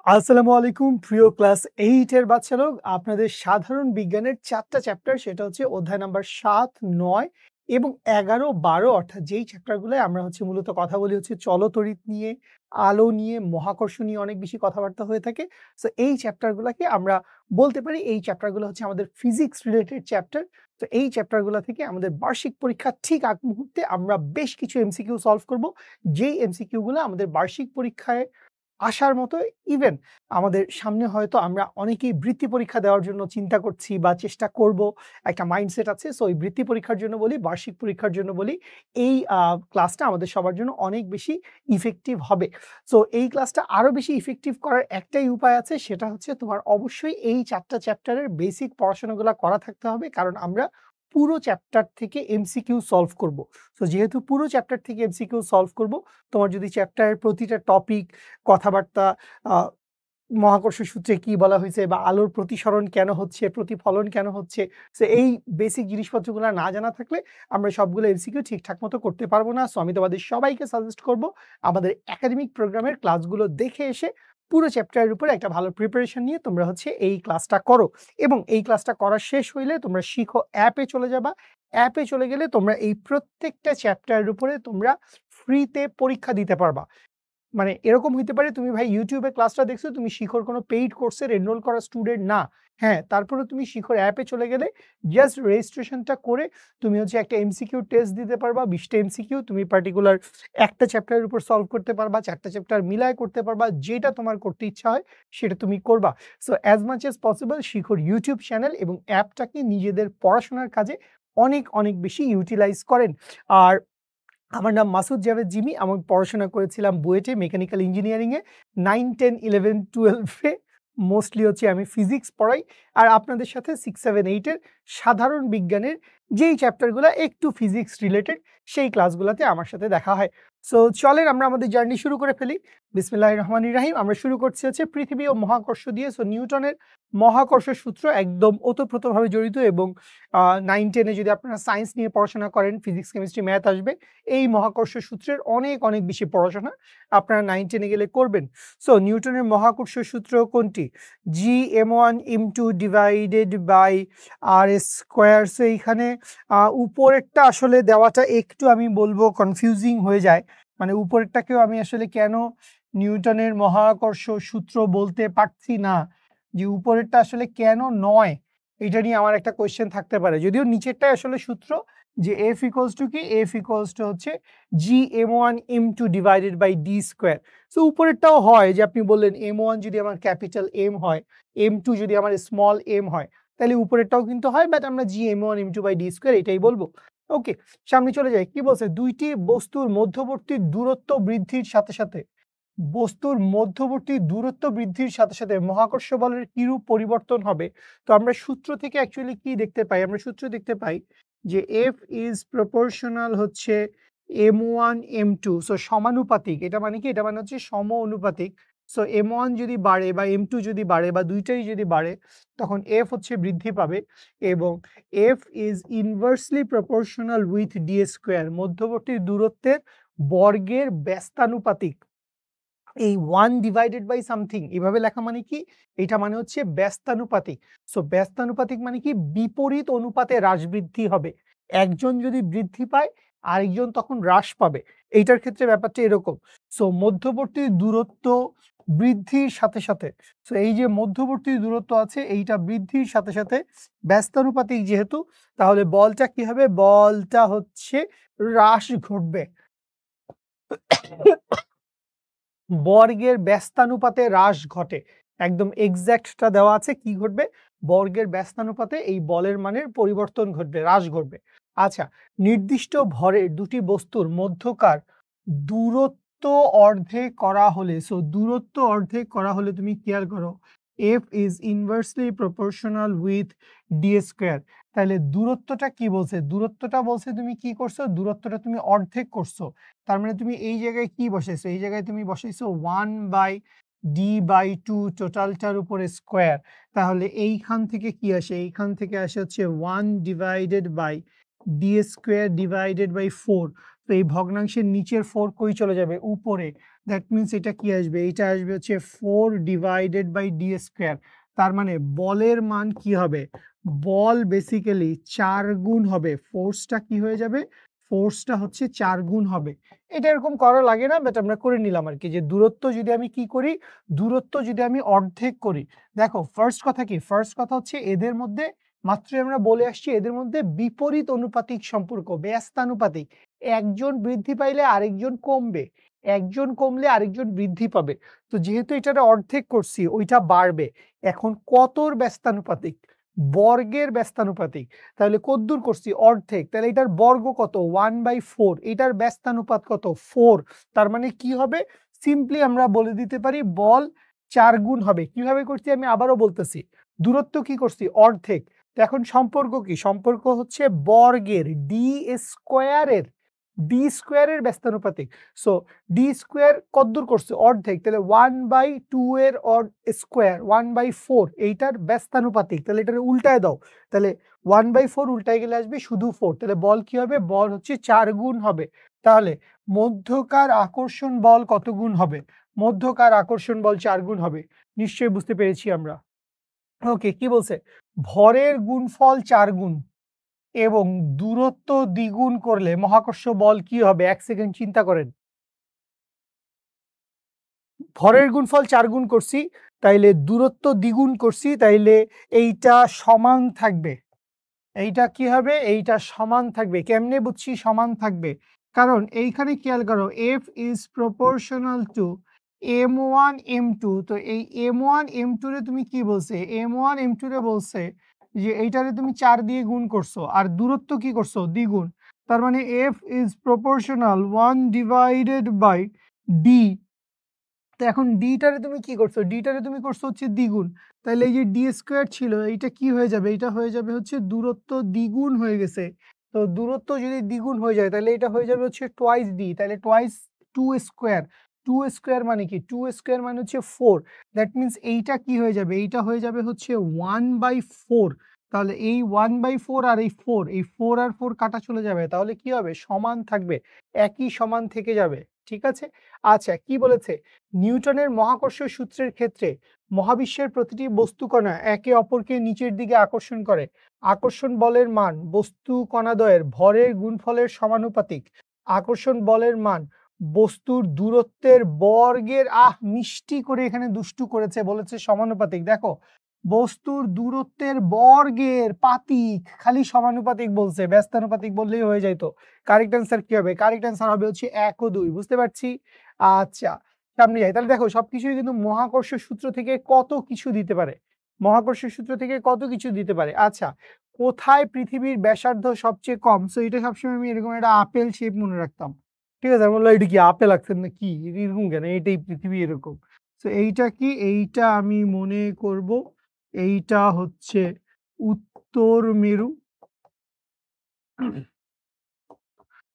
আসসালামু আলাইকুম প্রিয় ক্লাস 8 এর বাচ্চারা, আপনাদের সাধারণ বিজ্ঞানের 4টা চ্যাপ্টার, সেটা হচ্ছে অধ্যায় নাম্বার 7, 9 এবং 11, 12, অর্থাৎ যেই চ্যাপ্টারগুলোয় আমরা মূলত কথা বলি চলতড়িৎ নিয়ে, আলো নিয়ে, মহাকর্ষ নিয়ে অনেক বেশি কথাবার্তা হয়ে থাকে। সো এই চ্যাপ্টারগুলোকে আমরা বলতে পারি এই চ্যাপ্টারগুলো হচ্ছে আমাদের ফিজিক্স রিলেটেড চ্যাপ্টার। তো এই চ্যাপ্টারগুলো থেকে আমাদের বার্ষিক পরীক্ষার ঠিক আগ মুহূর্তে আমরা বেশ কিছু এমসিকিউ সলভ করব, যেই এমসিকিউ গুলো আমাদের বার্ষিক পরীক্ষায় আসার মতো। ইভেন আমাদের সামনে হয়তো আমরা অনেকেই বৃত্তি পরীক্ষা দেওয়ার জন্য চিন্তা করছি বা চেষ্টা করব, একটা মাইন্ডসেট আছে। সো এই বৃত্তি পরীক্ষার জন্য বলি, বার্ষিক পরীক্ষার জন্য বলি, এই ক্লাসটা আমাদের সবার জন্য অনেক বেশি ইফেক্টিভ হবে। সো এই ক্লাসটা আরো বেশি ইফেক্টিভ করার একটাই উপায় আছে, সেটা হচ্ছে তোমার অবশ্যই এই 4টা চ্যাপ্টারের বেসিক পড়াশোনাগুলো করা থাকতে হবে, কারণ আমরা পুরো চ্যাপ্টার থেকে এমসিকিউ সলভ করব। সো যেহেতু পুরো চ্যাপ্টার থেকে এমসিকিউ সলভ করব, তোমার যদি চ্যাপ্টারের প্রতিটা টপিক, কথাবার্তা, আহ, মহাকর্ষ সূত্রে কি বলা হয়েছে বা আলোর প্রতিসরণ কেন হচ্ছে, প্রতিফলন কেন হচ্ছে, সো এই বেসিক জিনিসপত্রগুলো না জানা থাকলে আমরা সবগুলো এমসিকিউ ঠিকঠাক মতো করতে পারবো না। সো আমি তোমাদের সবাইকে সাজেস্ট করব আমাদের একাডেমিক প্রোগ্রামের ক্লাসগুলো দেখে এসে পুরো চ্যাপ্টারের উপরে একটা ভালো প্রিপারেশন নিয়ে তোমরা এই ক্লাসটা করো। এবং এই ক্লাসটা করা শেষ হইলে তোমরা শিখো অ্যাপে চলে যাবা। অ্যাপে চলে গেলে তোমরা এই প্রত্যেকটা চ্যাপ্টারের উপরে তোমরা ফ্রিতে পরীক্ষা দিতে পারবা। মানে এরকম হইতে পারে তুমি ভাই ইউটিউবে ক্লাসটা দেখছো, তুমি শিখর কোনো পেইড কোর্সের এনরোল করা স্টুডেন্ট না। হ্যাঁ, তারপরে তুমি শিখর অ্যাপে চলে গেলে জাস্ট রেজিস্ট্রেশনটা করে তুমি একটা এমসিকিউ টেস্ট দিতে পারবা। 20টা এমসিকিউ তুমি পার্টিকুলার একটা চ্যাপ্টারের উপর সলভ করতে পারবা, 4টা চ্যাপ্টার মিলায় করতে পারবা, যেটা তোমার করতে ইচ্ছা হয় সেটা তুমি করবা। So as much as possible Shikhor YouTube channel এবং অ্যাপটাকে নিজেদের পড়াশোনার কাজে অনেক অনেক বেশি ইউটিলাইজ করেন। আর আমার নাম মাসুদ জাভেদ জিমি। আমি পড়াশোনা করেছিলাম বুয়েটে মেকানিক্যাল ইঞ্জিনিয়ারিংয়ে। 9, 10, 11, 12-এ মোস্টলি আমি ফিজিক্স পড়াই। আর আপনাদের সাথে 6, 7, 8 এর সাধারণ বিজ্ঞানের যেই চ্যাপ্টারগুলো একটু ফিজিক্স রিলেটেড, সেই ক্লাসগুলোতে আমার সাথে দেখা হয়। সো চলেন আমরা আমাদের জার্নি শুরু করে ফেলি। বিসমিল্লাহির রহমানির রহিম। আমরা শুরু করছি পৃথিবী ও মহাকর্ষ দিয়ে। সো নিউটনের মহাকর্ষ সূত্র একদম ওতপ্রোতভাবে জড়িত, এবং 9, 10 যদি আপনারা সায়েন্স নিয়ে পড়াশোনা করেন, ফিজিক্স, কেমিস্ট্রি, ম্যাথ আসবে। এই মহাকর্ষ সূত্রের অনেক অনেক বেশি পড়াশোনা আপনারা 9, 10 গেলে করবেন। সো নিউটনের মহাকর্ষ সূত্র কোনটি? Gm1m2 divided by R square. So এইখানে উপরেরটা আসলে দেওয়াটা একটু আমি বলবো কনফিউজিং হয়ে যায়। মানে উপরেরটাকেও আমি আসলে কেন নিউটনের মহাকর্ষ সূত্র বলতে পারছি না, যে উপরেরটা আসলে কেন নয়, এটা নিয়ে আমার একটা কোয়েশ্চেন থাকতে পারে। যদিও নিচেরটাই আসলে সূত্র, যে F ইকুয়ালস টু কি? F ইকুয়ালস টু হচ্ছে Gm1m2 divided by D square. So উপরেরটাও হয়, যে আপনি বললেন M1 যদি আমার ক্যাপিটাল M হয়, M2 যদি আমার স্মল m হয়, তাহলে উপরেরটাও কিন্তু হয়, বাট আমরা Gm1m2 বাই ডি স্কোয়ার এটাই বলবো। ওকে, সামনে চলে যাই। কি বলছে? দুইটি বস্তুর মধ্যবর্তী দূরত্ব বৃদ্ধির সাথে সাথে মহাকর্ষ বলের কিরূপ পরিবর্তন হবে? তো আমরা সূত্র থেকে অ্যাকচুয়ালি কি দেখতে পাই? আমরা সূত্র দেখতে পাই যে F ইজ প্রপোর্শনাল হচ্ছে M1 M2। সো সমানুপাতিক, এটা মানে কি? এটা মানে হচ্ছে সম অনুপাতিক। সো M1 যদি বাড়ে বা M2 যদি বাড়ে বা দুইটাই যদি বাড়ে, তখন F বৃদ্ধি পাবে। এবং F is inversely proportional with D square, মধ্যবর্তী দূরত্বের বর্গের ব্যস্তানুপাতিক। এই 1 ডিভাইডেড বাই সামথিং এভাবে লেখা মানে কি? এটা মানে হচ্ছে ব্যস্তানুপাতিক। সো ব্যস্তানুপাতিক মানে কি? বিপরীত অনুপাতে হ্রাস বৃদ্ধি হবে। একজন যদি বৃদ্ধি পায়, আরেকজন তখন হ্রাস পাবে। এইটার ক্ষেত্রে ব্যাপারটা এরকম। সো মধ্যবর্তী দূরত্ব বৃদ্ধির সাথে সাথে, সো এই যে মধ্যবর্তী দূরত্ব আছে, এইটা বৃদ্ধির সাথে সাথে ব্যস্তানুপাতিক যেহেতু, তাহলে বলটা কি হবে? বলটা হচ্ছে হ্রাস ঘটবে। বর্গের ব্যস্তানুপাতে হ্রাস ঘটে। একদম এক্সাক্টটা দেওয়া আছে, কি ঘটবে? বর্গের ব্যস্তানুপাতে এই বলের মানের পরিবর্তন ঘটবে, হ্রাস ঘটবে। আচ্ছা, নির্দিষ্ট ভরের দুটি বস্তুর মধ্যকার দূরত্ব অর্ধেক করা হলে, সো দূরত্ব অর্ধেক করা হলে তুমি খেয়াল করো, F is inversely proportional with D square. তাহলে দূরত্বটা কি বলছে? দূরত্বটা বলছে তুমি কি করছো? দূরত্বটা তুমি অর্ধেক করছো। তার মানে তুমি এই জায়গায় কি বসাইছো? এই জায়গায় তুমি বসাইছো 1/d/2 টোটালটার উপরে স্কোয়ার। তাহলে এইখান থেকে কি আসে? এইখান থেকে আসে হচ্ছে 1 divided by D square divided by 4। তো এই ভগ্নাংশের নিচের 4 কই চলে যাবে? উপরে। দ্যাট মিনস এটা কি আসবে? এটা আসবে হচ্ছে 4 ডিভাইডেড বাই ডি স্কোয়ার। তার মানে বলের মান কি হবে? বল বেসিক্যালি 4 গুণ হবে। ফোর্সটা কি হয়ে যাবে? ফোর্সটা হচ্ছে 4 গুণ হবে। এটা এরকম করা লাগে না, বাট আমরা করে নিলাম আরকি, যে দূরত্ব যদি আমি কি করি? দূরত্ব যদি আমি অর্ধেক করি। দেখো ফার্স্ট কথা কি? ফার্স্ট কথা হচ্ছে এদের মধ্যে মাত্রই আমরা বলে আসছি এদের মধ্যে বিপরীত অনুপাতিক সম্পর্ক, ব্যস্তানুপাতিক। একজন বৃদ্ধি পাইলে আরেকজন কমবে। একজন কমলে আরেকজন বৃদ্ধি পাবে। তো যেহেতু এটার অর্ধেক করছি ওইটা বাড়বে। এখন কতর ব্যস্তানুপাতিক? বর্গের ব্যস্তানুপাতিক। তাহলে কতদূর করছি? অর্ধেক। তাহলে এটার বর্গ কত? 1/4। এটার ব্যস্তানুপাত কত? 4। তার মানে কি হবে? সিম্পলি আমরা বলে দিতে পারি বল 4 গুণ হবে। কিভাবে করছি আমি আবারও বলতেছি। দূরত্ব কি করছি? অর্ধেক। তো এখন সম্পর্ক কি? সম্পর্ক হচ্ছে বর্গের ডি স্কোয়ারের ব্যস্তানুপাতিক। সো ডি স্কোয়ার কতদূর করছে? অর্ধেক। তাহলে 1/2 এর স্কোয়ার 1/4 এইটার ব্যস্তানুপাতিক। তাহলে এটার উল্টায় দাও। তাহলে 1/4 উল্টায় গেলে আসবে শুধু 4। তাহলে বল কি হবে? বল হচ্ছে 4 গুণ হবে। তাহলে মধ্যকার আকর্ষণ বল কত গুণ হবে? মধ্যকার আকর্ষণ বল 4 গুণ হবে। নিশ্চয়ই বুঝতে পেরেছি আমরা। ওকে, কি বলছে? ভরের গুণফল 4 গুণ এবং দূরত্ব দ্বিগুণ করলে মহাকর্ষ বল কি হবে? 1 সেকেন্ড চিন্তা করেন। ভরের গুণফল 4 গুণ করছি, তাইলে দূরত্ব দ্বিগুণ করছি, তাইলে এইটা সমান থাকবে। এইটা কি হবে? এইটা সমান থাকবে। কেমনে বুঝছি সমান থাকবে? কারণ এইখানে খেয়াল করো, F is proportional to M1 M2। তো এই M1 M2 রে তুমি কি বলছে? M1 M2 রে বলছে যে এইটারে তুমি 4 দিয়ে গুণ করছো আর দূরত্ব কি করছো? দ্বিগুণ। তার মানে F is proportional 1 divided by D। তো এখন ডিটারে তুমি কি করছো? ডিটারে তুমি করছো হচ্ছে দ্বিগুণ। তাহলে এই যে ডি স্কোয়ার ছিল এইটা কি হয়ে যাবে? এটা হয়ে যাবে হচ্ছে দূরত্ব দ্বিগুণ হয়ে গেছে। তো দূরত্ব যদি দ্বিগুণ হয়ে যায় তাহলে এটা হয়ে যাবে হচ্ছে টোয়াইস ডি। তাহলে টোয়াইস 2 স্কোয়ার। 2 স্কোয়ার মানে কি? 2 স্কোয়ার মানে হচ্ছে 4। দ্যাট মিনস এইটা কি হয়ে যাবে? এইটা হয়ে যাবে হচ্ছে 1/4। তাহলে এই 1/4 আর এই 4, এই 4 আর 4 কাটা চলে যাবে। তাহলে কি হবে? সমান থাকবে। একই সমান থেকে যাবে। ঠিক আছে? আচ্ছা, কি বলেছে? নিউটনের মহাকর্ষ সূত্রের ক্ষেত্রে মহাবিশ্বের প্রতিটি বস্তুকণা একে অপরকে নিচের দিকে আকর্ষণ করে। আকর্ষণ বলের মান বস্তু কণাদ্বয়ের ভরের গুণফলের সমানুপাতিক। আকর্ষণ বলের মান বস্তুর দূরত্বের বর্গের, মিষ্টি করে এখানে দুষ্টু করেছে, বলেছে সমানুপাতিক। দেখো, বস্তুর দূরত্বের বর্গের পাতিক, খালি সমানুপাতিক বলছে, ব্যস্তানুপাতিক বললেই হয়ে যাইতো। কারেক্ট অ্যান্সার কি হবে? কারেক্ট অ্যান্সার হবে হচ্ছে 1 ও 2। বুঝতে পারছি? আচ্ছা, সামনে যাই। তাহলে দেখো সবকিছুই কিন্তু মহাকর্ষ সূত্র থেকে কত কিছু দিতে পারে। মহাকর্ষ সূত্র থেকে কত কিছু দিতে পারে। আচ্ছা, কোথায় পৃথিবীর ব্যাসার্ধ সবচেয়ে কম? সো এটা সবসময় আমি এরকম একটা আপেল শেপ মনে রাখতাম। ঠিক আছে? আমি বললাম এটা কি আপেল আঁকছেন না কি? এরকম কেন? এটাই পৃথিবী এরকম। সো এইটা কি? এইটা আমি মনে করব এইটা হচ্ছে উত্তর মেরু।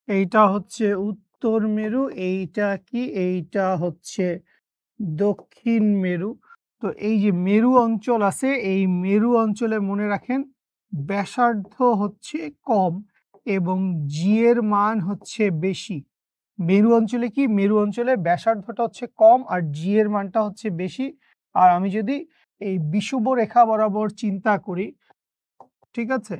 এইটা হচ্ছে উত্তর মেরু। এইটা কি? এইটা হচ্ছে দক্ষিণ মেরু। তো এই যে মেরু অঞ্চল আছে, এই মেরু অঞ্চলে মনে রাখেন ব্যাসার্ধ হচ্ছে কম এবং জি এর মান হচ্ছে বেশি। মেরু অঞ্চলে কি? মেরু অঞ্চলে ব্যাসার্ধটা হচ্ছে কম আর জি এর মানটা হচ্ছে বেশি। আর আমি যদি এই বিষুব রেখা বরাবর চিন্তা করি, ঠিক আছে,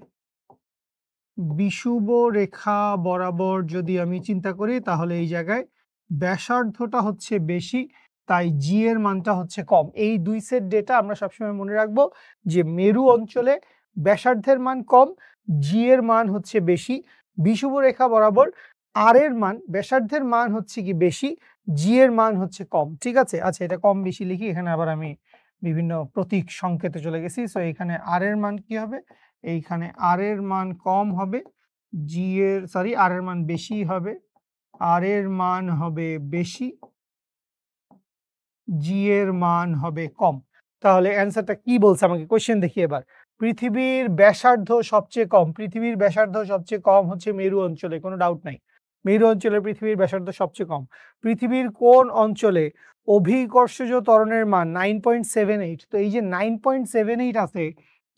বিষুব রেখা বরাবর যদি আমি চিন্তা করি তাহলে এই জায়গায় ব্যাসার্ধটা হচ্ছে বেশি, তাই জি এর মানটা হচ্ছে কম। এই দুই সেট ডেটা আমরা সবসময় মনে রাখবো যে মেরু অঞ্চলে ব্যাসার্ধের মান কম, জি এর মান হচ্ছে বেশি। বিষুব রেখা বরাবর আর এর মান, ব্যাসার্ধের মান হচ্ছে কি বেশি, জি এর মান হচ্ছে কম। ঠিক আছে? আচ্ছা, এটা কম বেশি লিখি। এখানে আবার আমি বিভিন্ন প্রতীক সংকেতে চলে গেছি। সো এখানে আর এর মান কি হবে? এইখানে আর এর মান কম হবে, আর এর মান বেশি হবে, আর এর মান হবে বেশি, জি এর মান হবে কম। তাহলে অ্যান্সারটা কি বলছে আমাকে কোশ্চেন দেখি এবার। পৃথিবীর ব্যাসার্ধ সবচেয়ে কম, পৃথিবীর ব্যাসার্ধ সবচেয়ে কম হচ্ছে মেরু অঞ্চলে, কোনো ডাউট নাই। মেরু অঞ্চলে পৃথিবীর ব্যাসার্ধ সবচেয়ে কম। পৃথিবীর কোন অঞ্চলে অভিকর্ষজ ত্বরণের মান 9.78? তো এই যে 9.78 আছে,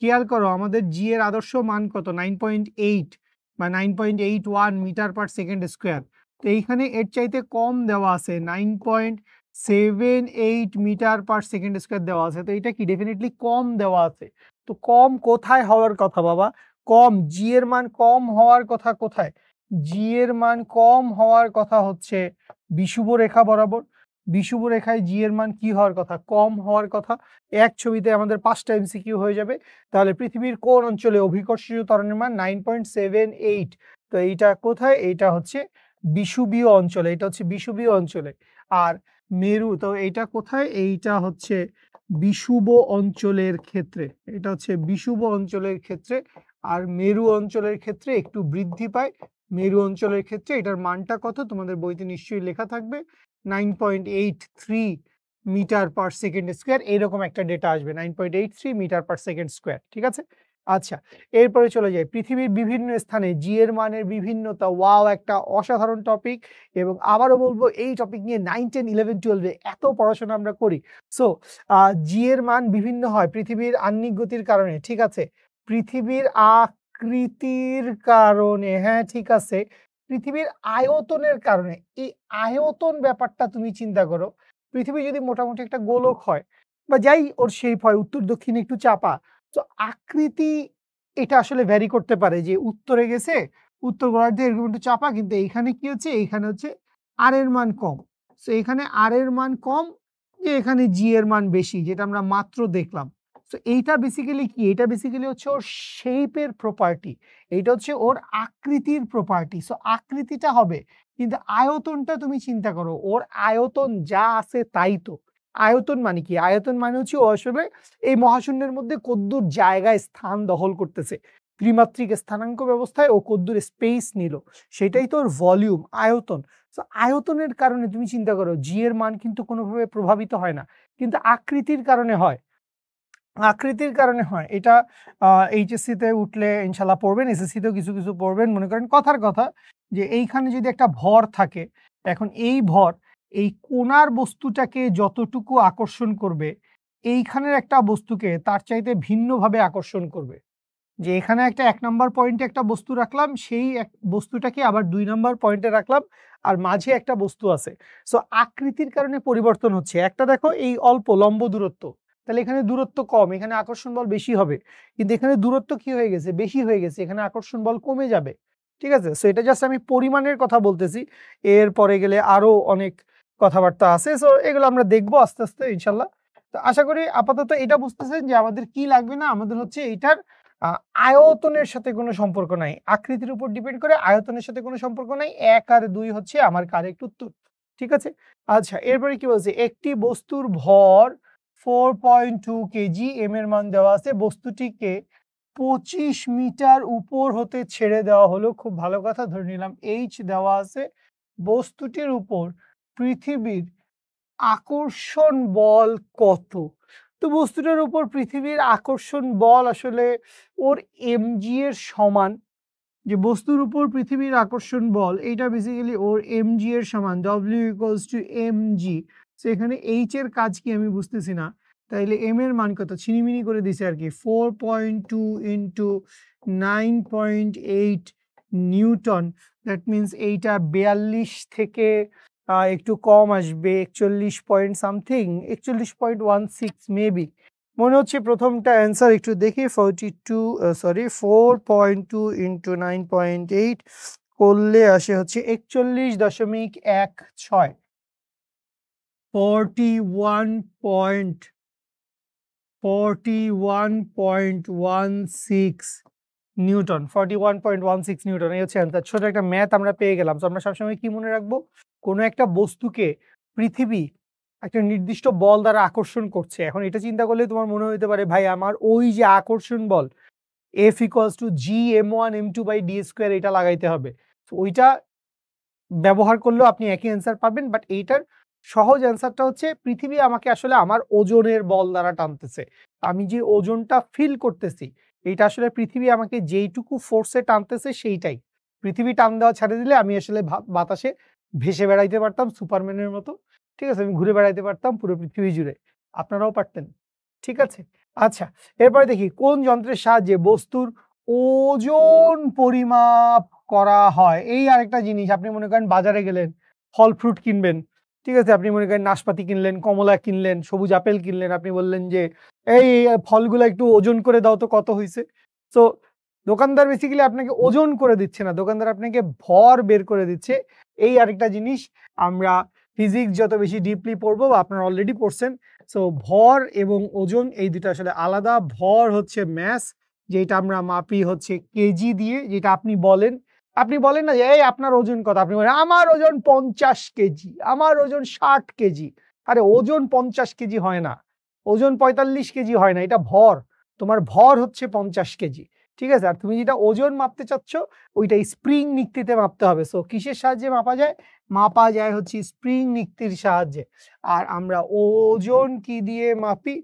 খেয়াল করো আমাদের জি এর আদর্শ মান কত? 9.8 বা 9.81 মিটার পার সেকেন্ড স্কোয়ার। তো এইখানে এর চাইতে কম দেওয়া আছে 9.78 মিটার পার সেকেন্ড স্কোয়ার দেওয়া আছে। তো এটা কি ডেফিনেটলি কম দেওয়া আছে। তো কম কোথায় হওয়ার কথা বাবা? কম জি এর মান কম হওয়ার কথা কোথায়? জি এর মান কম হওয়ার কথা হচ্ছে বিষুব রেখা বরাবর। বিষুব রেখায় জি এর মান কি হওয়ার কথা? কম হওয়ার কথা। এক ছবিতে আমাদের 5টা এমসিকিউ হয়ে যাবে। তাহলে পৃথিবীর কোন অঞ্চলে অভিকর্ষীয় ত্বরণের মান 9.78? তো এইটা কোথায়? এইটা হচ্ছে বিষুবীয় অঞ্চলে। এটা হচ্ছে বিষুবীয় অঞ্চলে। আর মেরু, তো এইটা কোথায়? এইটা হচ্ছে বিষুব অঞ্চলের ক্ষেত্রে। এটা হচ্ছে বিষুব অঞ্চলের ক্ষেত্রে। আর মেরু অঞ্চলের ক্ষেত্রে একটু বৃদ্ধি পায়। মেরু অঞ্চলের ক্ষেত্রে এটার মানটা কত? তোমাদের বইতে নিশ্চয়ই লেখা থাকবে 9.83 মিটার পার সেকেন্ড স্কোয়ার। এইরকম একটা ডেটা আসবে 9.83 মিটার পার সেকেন্ড স্কোয়ার। ঠিক আছে? আচ্ছা, এরপরে চলে যাই পৃথিবীর বিভিন্ন স্থানে জি এর মানের বিভিন্নতা। ওয়াও, একটা অসাধারণ টপিক। এবং আবারও বলবো এই টপিক নিয়ে 9, 10, 11, 12 এত পড়াশোনা আমরা করি। সো জি এর মান বিভিন্ন হয় পৃথিবীর আহ্নিক গতির কারণে। ঠিক আছে? পৃথিবীর আকৃতির কারণে, হ্যাঁ ঠিক আছে, পৃথিবীর আয়তনের কারণে। এই আয়তন ব্যাপারটা তুমি চিন্তা করো। পৃথিবী যদি মোটামুটি একটা গোলক হয় বা যাই ওর শেপ হয়, উত্তর দক্ষিণে একটু চাপা, তো আকৃতি এটা আসলে ভ্যারি করতে পারে যে উত্তরে গেছে, উত্তর গোলার্ধে এরকম একটু চাপা, কিন্তু এইখানে কি হচ্ছে? এইখানে হচ্ছে আর এর মান কম। সো এখানে আর এর মান কম, যে এখানে জি এর মান বেশি, যেটা আমরা মাত্র দেখলাম। সো এইটা বেসিক্যালি কি? এটা বেসিক্যালি হচ্ছে ওর শেপের প্রপার্টি। এইটা হচ্ছে ওর আকৃতির প্রপার্টি। সো আকৃতিটা হবে, কিন্তু আয়তনটা তুমি চিন্তা করো, ওর আয়তন যা আছে তাই তো। আয়তন মানে কি? আয়তন মানে হচ্ছে ও আসলে এই মহাশূন্যের মধ্যে কদ্দূর জায়গায় স্থান দখল করতেছে। ত্রিমাত্রিক স্থানাঙ্ক ব্যবস্থায় ও কদ্দূর স্পেস নিল, সেটাই তো ওর ভলিউম, আয়তন। তো আয়তনের কারণে তুমি চিন্তা করো জি এর মান কিন্তু কোনোভাবে প্রভাবিত হয় না, কিন্তু আকৃতির কারণে হয়। আকৃতির কারণে হয়। এটা এইচএসসি তে উঠলে ইনশাল্লাহ পড়বেন, এসএসসি তেও কিছু কিছু পড়বেন। মনে করেন কথার কথা যে এইখানে যদি একটা ভর থাকে, এখন এই ভর এই কোণার বস্তুটাকে যতটুকু আকর্ষণ করবে, এইখানের একটা বস্তুকে তার চাইতে ভিন্নভাবে আকর্ষণ করবে। যে এখানে একটা 1 নাম্বার পয়েন্টে একটা বস্তু রাখলাম, সেই এক বস্তুটাকে আবার 2 নাম্বার পয়েন্টে রাখলাম, আর মাঝে একটা বস্তু আছে। সো আকৃতির কারণে পরিবর্তন হচ্ছে। একটা দেখো এই অল্প লম্ব দূরত্ব, তাহলে এখানে দূরত্ব কম, এখানে আকর্ষণ বল বেশি হবে। কিন্তু এখানে দূরত্ব কি হয়ে গেছে? বেশি হয়ে গেছে, এখানে আকর্ষণ বল কমে যাবে। ঠিক আছে? সো এটা জাস্ট আমি পরিমাণের কথা বলতেছি। এরপরে গেলে আরো অনেক কথাবার্তা আছে। সো এগুলো আমরা দেখবো আস্তে, আস্তে ইনশাল্লাহ। তো আশা করি আপাতত এটা বুঝতেছেন যে আমাদের কি লাগবে না, আমাদের হচ্ছে এইটার আ আয়তনের সাথে কোনো সম্পর্ক নাই। আকৃতির উপর ডিপেন্ড করে, আয়তনের সাথে কোনো সম্পর্ক নাই। ১ আর ২ হচ্ছে আমার কারেক্ট উত্তর। ঠিক আছে? আচ্ছা, এরপরে কি বলছে? একটি বস্তুর ভর 4.2 কেজি, এম এর মান দেওয়া আছে। বস্তুটিকে 25 মিটার উপর হতে ছেড়ে দেওয়া হলো। খুব ভালো কথা, ধরে নিলাম এইচ দেওয়া আছে। বস্তুটির উপর পৃথিবীর আকর্ষণ বল কত? তো বস্তুটার উপর পৃথিবীর আকর্ষণ বল আসলে ওর mg এর সমান। যে বস্তুর উপর পৃথিবীর আকর্ষণ বল এইটা বেসিক্যালি ওর mg এর সমান। W = mg। সো এখানে h এর কাজ কি আমি বুঝতেছি না। তাইলে m এর মান কত? ছিনিমিনি করে দিছে আরকি। 4.2 × 9.8 নিউটন। দ্যাট মিনস এইটা 42 থেকে একটু কম আসবে, 41 পয়েন্ট সামথিং, 41.16 মেবি। মনে হচ্ছে প্রথমটা অ্যান্সার। একটু দেখি। 4.2 × 9.8 করলে আসে হচ্ছে 41.16, 41.16 নিউটন। 41.16 নিউটন, এই হচ্ছে অ্যান্সার। ছোট একটা ম্যাথ আমরা পেয়ে গেলাম। তো আমরা সবসময় কি মনে রাখবো? কোনো একটা বস্তুকে পৃথিবী একটা নির্দিষ্ট বল দ্বারা আকর্ষণ করছে। এখন এটা চিন্তা করলে তোমার মনে হইতে পারে, ভাই আমার ওই যে আকর্ষণ বল F = gm1m2/d², এটা লাগাইতে হবে। তো ওইটা ব্যবহার করলেও আপনি একই অ্যান্সার পাবেন। বাট এইটার সহজ অ্যান্সারটা হচ্ছে পৃথিবী আমাকে আসলে আমার ওজনের বল দ্বারা টানতেছে। আমি যে ওজনটা ফিল করতেছি, এইটা আসলে পৃথিবী আমাকে যেইটুকু ফোর্সে টানতেছে সেইটাই। পৃথিবী টান দেওয়া ছাড়ে দিলে আমি আসলে বাতাসে ভেসে বেড়াইতে পারতাম সুপারম্যানের মতো। ঠিক আছে? আমি ঘুরে বেড়াইতে পারতাম পুরো পৃথিবী জুড়ে। আপনারাও পারতেন। ঠিক আছে? আচ্ছা, এরপরে দেখি কোন যন্ত্রের সাহায্যে বস্তুর ওজন পরিমাপ করা হয়। এই আরেকটা জিনিস, আপনি মনে করেন বাজারে গেলেন, ফল ফ্রুট কিনবেন, ঠিক আছে? আপনি মনে করেন নাশপাতি কিনলেন, কমলা কিনলেন, সবুজ আপেল কিনলেন। আপনি বললেন যে, "এই ফলগুলা একটু ওজন করে দাও তো কত হইছে?" সো দোকানদার বেসিক্যালি আপনাকে ওজন করে দিচ্ছে না, দোকানদার আপনাকে ভর বের করে দিচ্ছে। এই আরেকটা জিনিস আমরা ফিজিক্স যত বেশি ডিপলি পড়বো, বা আপনারা অলরেডি পড়ছেন। সো ভর এবং ওজন এই দুটো আসলে আলাদা। ভর হচ্ছে ম্যাস, যেটা আমরা মাপি হচ্ছে কেজি দিয়ে। যেটা আপনি বলেন না যে, "এই আপনার ওজন কত?" আপনি বলেন, "আমার ওজন ৫০ কেজি, আমার ওজন ৬০ কেজি।" আরে ওজন ৫০ কেজি হয় না, ওজন ৪৫ কেজি হয় না, এটা ভর। তোমার ভর হচ্ছে ৫০ কেজি। ঠিক আছে? আর তুমি যেটা ওজন মাপতে চাচ্ছ, ওইটা স্প্রিং নিক্তিতে মাপতে হবে। সো কিসের সাহায্যে মাপা যায়? মাপা যায় হচ্ছে স্প্রিং নিক্তির সাহায্যে। আর আমরা ওজন কি দিয়ে মাপি?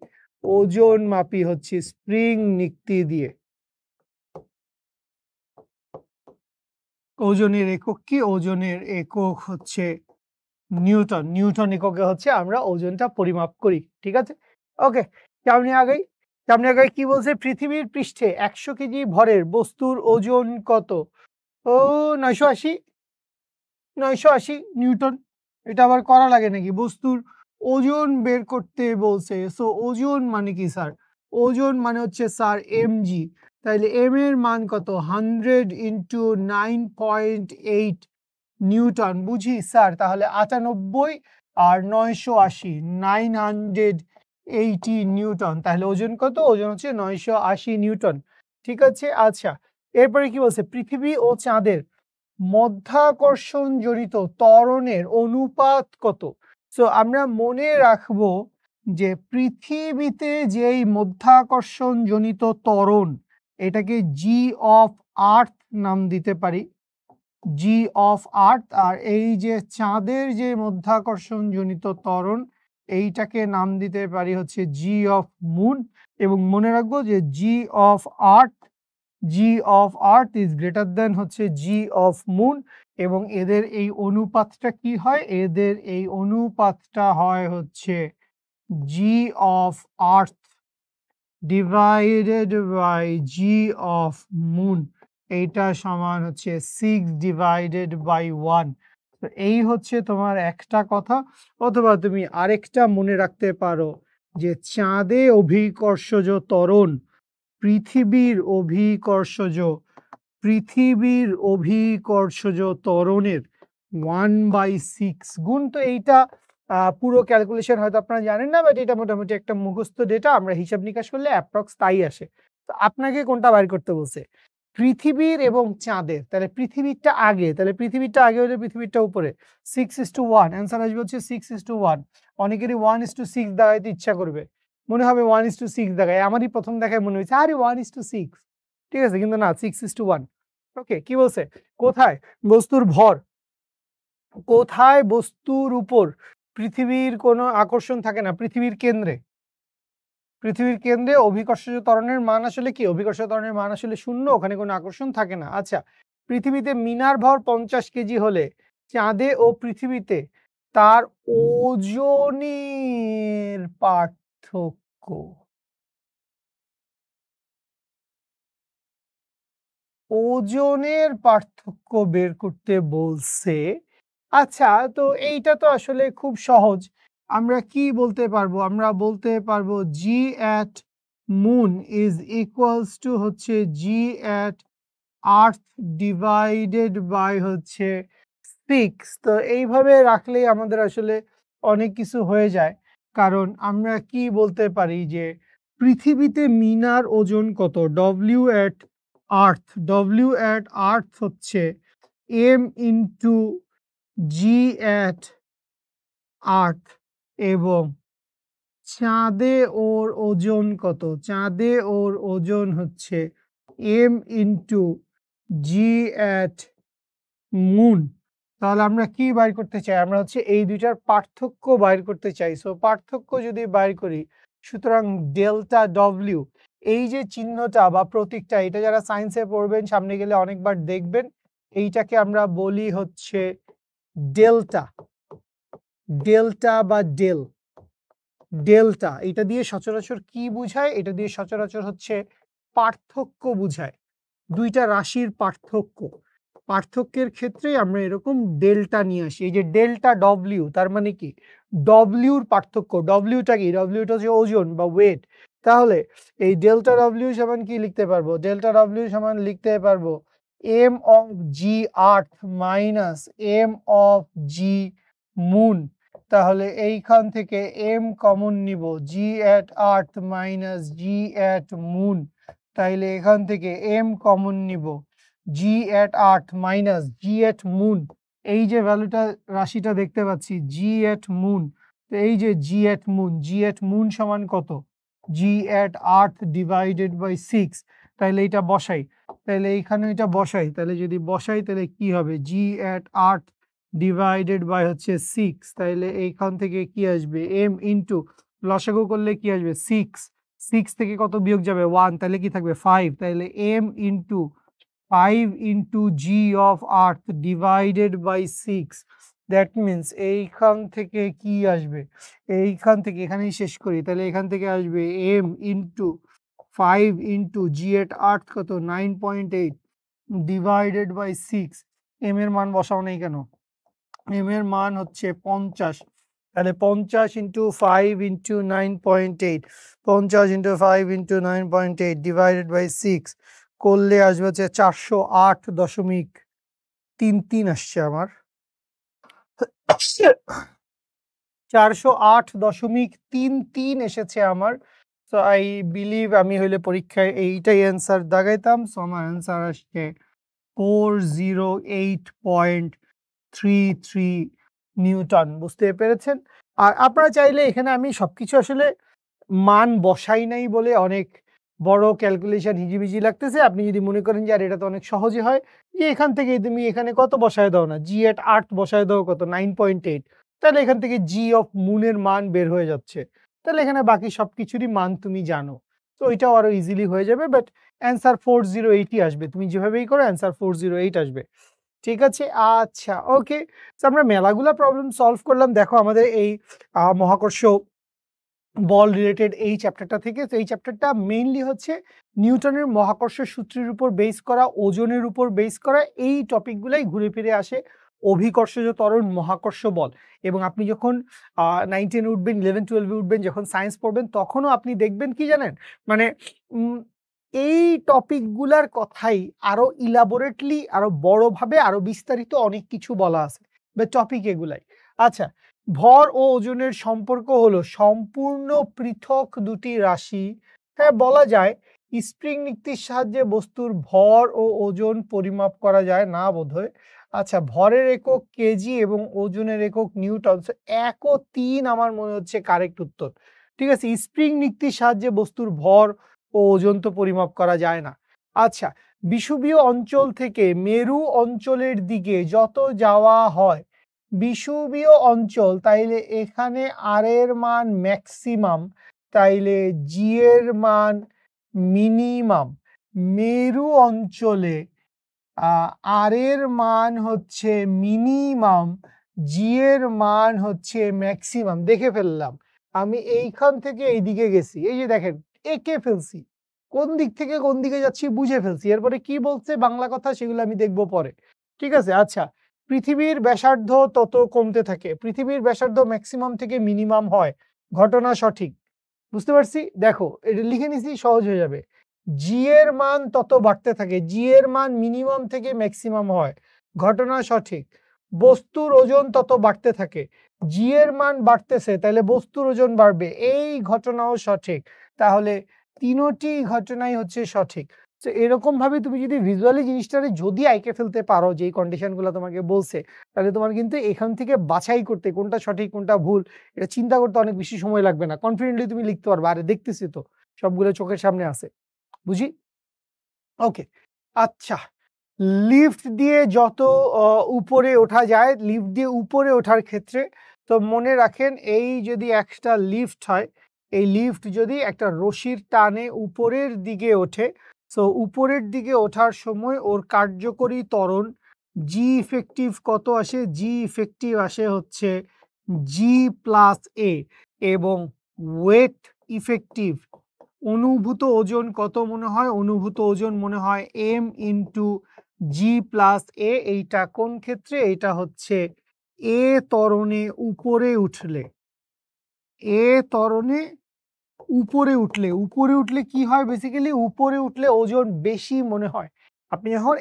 ওজন মাপি হচ্ছে স্প্রিং নিক্তি দিয়ে। ওজনের একক কি? ওজনের একক হচ্ছে নিউটন। নিউটন এককে হচ্ছে আমরা ওজনটা পরিমাপ করি। ঠিক আছে? ওকে, সামনে আগাই। সামনে আগাই, কি বলছে? পৃথিবীর পৃষ্ঠে ১০০ কেজি ভরের বস্তুর ওজন কত? ও ৯৮০। ৯৮০ নিউটন। এটা আবার করা লাগে নাকি? বস্তুর ওজন বের করতে বলছে। সো ওজন মানে কি স্যার? ওজন মানে হচ্ছে স্যার mg। তাইলে m এর মান কত? 100 ইনটু 9.8 নিউটন। বুঝি স্যার? তাহলে ৯৮ আর ৯৮০, 980 নিউটন। তাহলে ওজন কত? ওজন হচ্ছে ৯৮০ নিউটন। ঠিক আছে? আচ্ছা, এরপরে কি বলছে? পৃথিবী ও চাঁদের মধ্যাকর্ষণ জনিত ত্বরণের অনুপাত কত? সো আমরা মনে রাখবো যে পৃথিবীতে যেই মধ্যাকর্ষণ জনিত ত্বরণ, এটাকে জি অফ আর্থ নাম দিতে পারি, জি অফ আর্থ। আর এই যে চাঁদের যে মধ্যাকর্ষণ জনিত ত্বরণ, এইটাকে নাম দিতে পারি হচ্ছে জি অফ মুন। এবং মনে রাখবো যে G of earth is greater than হচ্ছে জি অফ মুন। এবং এদের এই অনুপাতটা কি হয়? এদের এই অনুপাতটা হয় হচ্ছে G of earth divided by G of moon. এইটা সমান হচ্ছে 6 ডিভাইডেড বাই 1। তো এই হচ্ছে তোমার একটা কথা। অথবা তুমি আরেকটা মনে রাখতে পারো যে চাঁদে অভিকর্ষজ ত্বরণ পৃথিবীর অভিকর্ষজ ত্বরণের 1/6 গুণ। তো এইটা পুরো ক্যালকুলেশন হয়তো আপনারা জানেন না, বাট এটা মোটামুটি একটা মুখস্থ ডেটা। আমরা হিসাব নিকাশ করলে অ্যাপ্রক্স তাই আসে। তো আপনাকে কোনটা বাইর করতে বলছে? পৃথিবীর এবং চাঁদের। তাহলে পৃথিবীরটা আগে, তাহলে পৃথিবীরটা আগে হলে পৃথিবীরটা উপরে। 6:1, অ্যান্সার আসবে হচ্ছে 6:1। অনেকেরই 1:6 দাগাইতে ইচ্ছা করবে, মনে হবে 1:6 দাগায়। আমারই প্রথম দেখায় মনে হয়েছে আরে 1:6, ঠিক আছে? কিন্তু না, 6:1। ওকে, কি বলছে? কোথায় বস্তুর ভর, কোথায় বস্তুর উপর পৃথিবীর কোনো আকর্ষণ থাকে না? পৃথিবীর কেন্দ্রে অভিকর্ষজ ত্বরণের মান আসলে কি? অভিকর্ষজ ত্বরণের মান আসলে 0, ওখানে কোনো আকর্ষণ থাকে না। আচ্ছা, পৃথিবীতে মিনার ভর 50 কেজি হলে চাঁদে ও পৃথিবীতে তার ওজনের পার্থক্য, ওজনের পার্থক্য বের করতে বলছে। আচ্ছা, তো এইটা তো আসলে খুব সহজ। আমরা কি বলতে পারবো? আমরা বলতে পারবো G at moon is equals to হচ্ছে G at earth divided by হচ্ছে 6। তো এইভাবে রাখলেই আমাদের আসলে অনেক কিছু হয়ে যায়। কারণ আমরা কি বলতে পারি যে পৃথিবীতে মিনার ওজন কত? ডব্লিউ অ্যাট আর্থ হচ্ছে M into G at earth. এবং চাঁদে ওর ওজন কত? চাঁদে ওর ওজন হচ্ছে M into G at moon. তাহলে আমরা কি বাইর করতে চাই? আমরা হচ্ছে এই দুইটার পার্থক্য বাইর করতে চাই। সো পার্থক্য যদি বাইর করি, সুতরাং ডেল্টা ডব্লিউ, এই যে চিহ্নটা বা প্রতীকটা, এটা যারা সায়েন্সে পড়বেন সামনে গেলে অনেকবার দেখবেন। এইটাকে আমরা বলি হচ্ছে ডেল্টা, বা ডেল্টা। এটা দিয়ে সচরাচর কি বুঝায়? এটা দিয়ে সচরাচর হচ্ছে পার্থক্য বুঝায়। দুইটা রাশির পার্থক্যের ক্ষেত্রে আমরা এরকম ডেল্টা নিয়ে আসি। এই যে ডেল্টা ডব্লিউ, তার মানে কি ডব্লিউর পার্থক্য। ডব্লিউটা কি? ডব্লিউটা হচ্ছে ওজন বা ওয়েট। তাহলে এই ডেল্টা ডব্লিউ সমান কি লিখতে পারবো? ডেল্টা ডব্লিউ সমান লিখতে পারবো M of G earth minus M of G moon. তাহলে এইখান থেকে এম কমন নিব, জি এট আর্থ মাইনাস জি এট মুন। তাইলে এখান থেকে এম কমন নিব, জি এট আর্থ মাইনাস জি এট মুন। এই যে ভ্যালুটা রাশিটা দেখতে পাচ্ছি জি এট মুন, তো এই যে জি এট মুন সমান কত? জি এট আর্থ ডিভাইডেড বাই 6। তাহলে এটা বসাই, তাহলে এইখানে এটা বসাই, তাহলে যদি বসাই তাহলে কি হবে? জি এট আর্থ ডিভাইডেড বাই হচ্ছে 6। তাহলে এইখান থেকে কি আসবে? এম ইন্টু লসাগু করলে কি আসবে? 6 থেকে কত বিয়োগ যাবে? 1, তাহলে কি থাকবে? 5। তাহলে M into 5 into G of earth divided by 6। That means এইখান থেকে কি আসবে? এইখান থেকে এখানেই শেষ করি, তাহলে এখান থেকে আসবে এম ইন্টু 5 ইন্টু জি এট আর্থ কত? 9.8 ডিভাইডেড বাই 6। এম এর মান বসাও নাই কেন? এম এর মান হচ্ছে 50। তাহলে 50 into 5 into 9.8, 50 into 5 into 9.8 divided by 6 করলে আসবে হচ্ছে 408.33 আসছে আমার। 408.33 এসেছে আমার। সো আই বিলিভ আমি হইলে পরীক্ষায় এইটাই অ্যান্সার দাগাইতাম। সো আমার অ্যান্সার আসছে 408.33 নিউটন। বুঝতে পেরেছেন? আর আপনারা চাইলে এখানে আমি সবকিছু আসলে মান বসাই নাই বলে অনেক বড় ক্যালকুলেশন হিজিবিজি লাগতেছে। আপনি যদি মনে করেন যে আর এটা তো অনেক সহজে হয়, যে এখান থেকে তুমি এখানে কত বসায় দাও না, জি এট আর্থ বসায় দাও কত? 9.8। তাহলে এখান থেকে জি অফ মুনের মান বের হয়ে যাচ্ছে। তাহলে এখানে বাকি সবকিছুরই মান তুমি জানো, তো এটাও আরো ইজিলি হয়ে যাবে। বাট অ্যান্সার 408ই আসবে, তুমি যেভাবেই করো অ্যান্সার 408 আসবে। ঠিক আছে? আচ্ছা, ওকে। তো আমরা মেলাগুলা প্রবলেম সলভ করলাম। দেখো আমাদের এই মহাকর্ষ বল রিলেটেড এই চ্যাপ্টারটা থেকে। তো এই চ্যাপ্টারটা মেইনলি হচ্ছে নিউটনের মহাকর্ষ সূত্রের উপর বেস করা, ওজনের উপর বেস করা, এই টপিকগুলাই ঘুরে ফিরে আসে অভিকর্ষজ ত্বরণ, মহাকর্ষ বল। এবং আপনি যখন 9, 10 উঠবেন, 11, 12 এ উঠবেন, যখন সায়েন্স পড়বেন, তখনও আপনি দেখবেন কি জানেন? মানে এই টপিকগুলার কথাই আরো ইলাবোরেটলি, আরো বড়ভাবে, আরো বিস্তারিত অনেক কিছু বলা আছে, বা টপিক এগুলাই। আচ্ছা, ভর ও ওজনের সম্পর্ক হলো সম্পূর্ণ পৃথক দুটি রাশি। হ্যাঁ, বলা যায়। স্প্রিং নীতির সাহায্যে বস্তুর ভর ও ওজন পরিমাপ করা যায় না বোধহয়। আচ্ছা, ভরের একক কেজি এবং ওজনের একক নিউটন। 1 ও 3 আমার মনে হচ্ছে কারেক্ট উত্তর। ঠিক আছে, স্প্রিং নীতির সাহায্যে বস্তুর ভর ও ওজন তো পরিমাপ করা যায় না। আচ্ছা, বিষুবীয় অঞ্চল থেকে মেরু অঞ্চলের দিকে যত যাওয়া হয়, বিষুবীয় অঞ্চল, তাইলে এখানে আর এর মান ম্যাক্সিমাম, তাইলে জি এর মান মিনিমাম। মেরু অঞ্চলে আর এর মান হচ্ছে মিনিমাম, জি এর মান হচ্ছে ম্যাক্সিমাম। দেখে ফেললাম আমি, এইখান থেকে এইদিকে গেছি, এই যে দেখেন এঁকে ফেলছি, কোন দিক থেকে কোন দিকে যাচ্ছি বুঝে ফেলছি। এরপরে কি বলছে বাংলা কথা সেগুলো আমি দেখবো পরে। ঠিক আছে? আচ্ছা, পৃথিবীর ব্যাসার্ধ তত কমতে থাকে, পৃথিবীর ব্যাসার্ধ ম্যাক্সিমাম থেকে মিনিমাম হয়। ঘটনা সঠিক। বুঝতে পারছি? দেখো এটা লিখে নিছি, সহজ হয়ে যাবে। জি এর মান তত বাড়তে থাকে, জি এর মান মিনিমাম থেকে ম্যাক্সিমাম হয়। ঘটনা সঠিক। বস্তুর ওজন তত বাড়তে থাকে, জি এর মান বাড়তেছে, তাহলে বস্তুর ওজন বাড়বে, এই ঘটনাও সঠিক। তাহলে তিনোটি ঘটনাই হচ্ছে সঠিক। তো এরকম ভাবে তুমি যদি ভিজুয়ালি জিনিসটারে যদি আইকে ফেলতে পারো, যেই কন্ডিশনগুলো তোমাকে বলছে, তাহলে তোমার কিন্তু এখান থেকে বাছাই করতে কোনটা সঠিক কোনটা ভুল এটা চিন্তা করতে অনেক বেশি সময় লাগবে না। কনফিডেন্টলি তুমি লিখতে পারবা। আরে দেখতেছি তো, সবগুলো চোখের সামনে আছে। বুঝি? ওকে। আচ্ছা, লিফট দিয়ে যত উপরে ওঠা যায়, লিফট দিয়ে উপরে ওঠার ক্ষেত্রে তো মনে রাখেন, এই যদি একটা লিফট হয়, এই লিফট যদি একটা রশির টানে উপরের দিকে ওঠে, সো উপরের দিকে ওঠার সময় ওর কার্যকরী ত্বরণ জি ইফেক্টিভ কত আসে? জি ইফেক্টিভ আসে হচ্ছে জি প্লাস এ, এবং ওয়েট ইফেক্টিভ অনুভূত ওজন কত মনে হয়? অনুভূত ওজন মনে হয় m into g plus a। এইটা কোন ক্ষেত্রে? এটা হচ্ছে a ত্বরণে উপরে উঠলে। a ত্বরণে উপরে উঠলে কি হয় বেসিক্যালি? উপরে উঠলে ওজন বেশি মনে হয়। আপনি যখন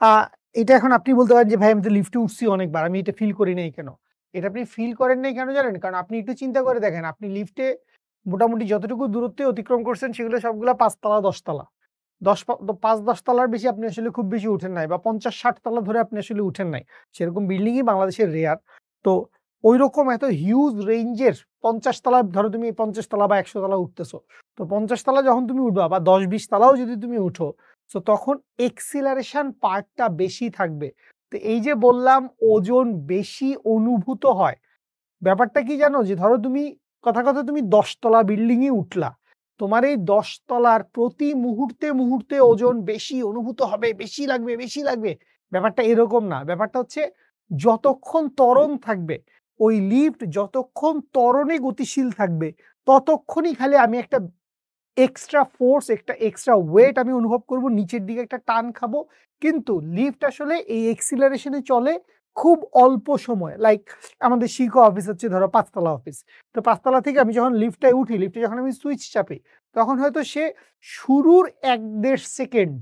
আ এটা এখন আপনি বলতে পারেন যে, "ভাই আমি তো লিফটে উঠছি অনেকবার। আমি এটা ফিল করি নাই কেন?" এটা আপনি ফিল করেন নাই কেন জানেন? কারণ আপনি একটু চিন্তা করে দেখেন, আপনি লিফটে মোটামুটি যতটুকু দূরত্বে অতিক্রম করছেন সেগুলো সবগুলা ৫ তলা ১০ তলা। ৫-১০ তলার বেশি আপনি আসলে খুব বেশি উঠেন নাই, বা ৫০-৬০ তলা ধরে আপনি আসলে উঠেন নাই। সেরকম বিল্ডিংই বাংলাদেশে রেয়ার। তো ঐরকম এত হিউজ রেঞ্জের ৫০ তলা, ধরো তুমি ৫০ তলা বা ১০০ তলা উঠতেছো। তো ৫০ তলা যখন তুমি উঠবা বা ১০-২০ তলাও যদি তুমি উঠো, সো তখন এক্সিলারেশন পার্টটা বেশি থাকবে। তো এই যে বললাম ওজন বেশি অনুভূত হয়, ব্যাপারটা কি জানো? যে ধরো তুমি কথা তুমি ১০ তলা বিল্ডিং এ উঠলা। তোমার এই ১০ তলার প্রতি মুহূর্তে ওজন বেশি অনুভূত হবে, বেশি লাগবে। ব্যাপারটা এরকম না। ব্যাপারটা হচ্ছে যতক্ষণ ত্বরণ থাকবে, ওই লিফট যতক্ষণ ত্বরণে গতিশীল থাকবে, ততক্ষণই খালি আমি একটা এক্সট্রা ফোর্স, একটা এক্সট্রা ওয়েট আমি অনুভব করব, নিচের দিকে একটা টান খাবো। কিন্তু লিফট আসলে এই এক্সিলারেশন এ চলে খুব অল্প সময়। লাইক আমাদের শিখো অফিস হচ্ছে ধরো ৫ তলা অফিস। তো ৫ তলা থেকে আমি যখন লিফটে উঠি, লিফটে যখন আমি সুইচ চাপি, তখন হয়তো সে শুরুর ১-১.৫ সেকেন্ড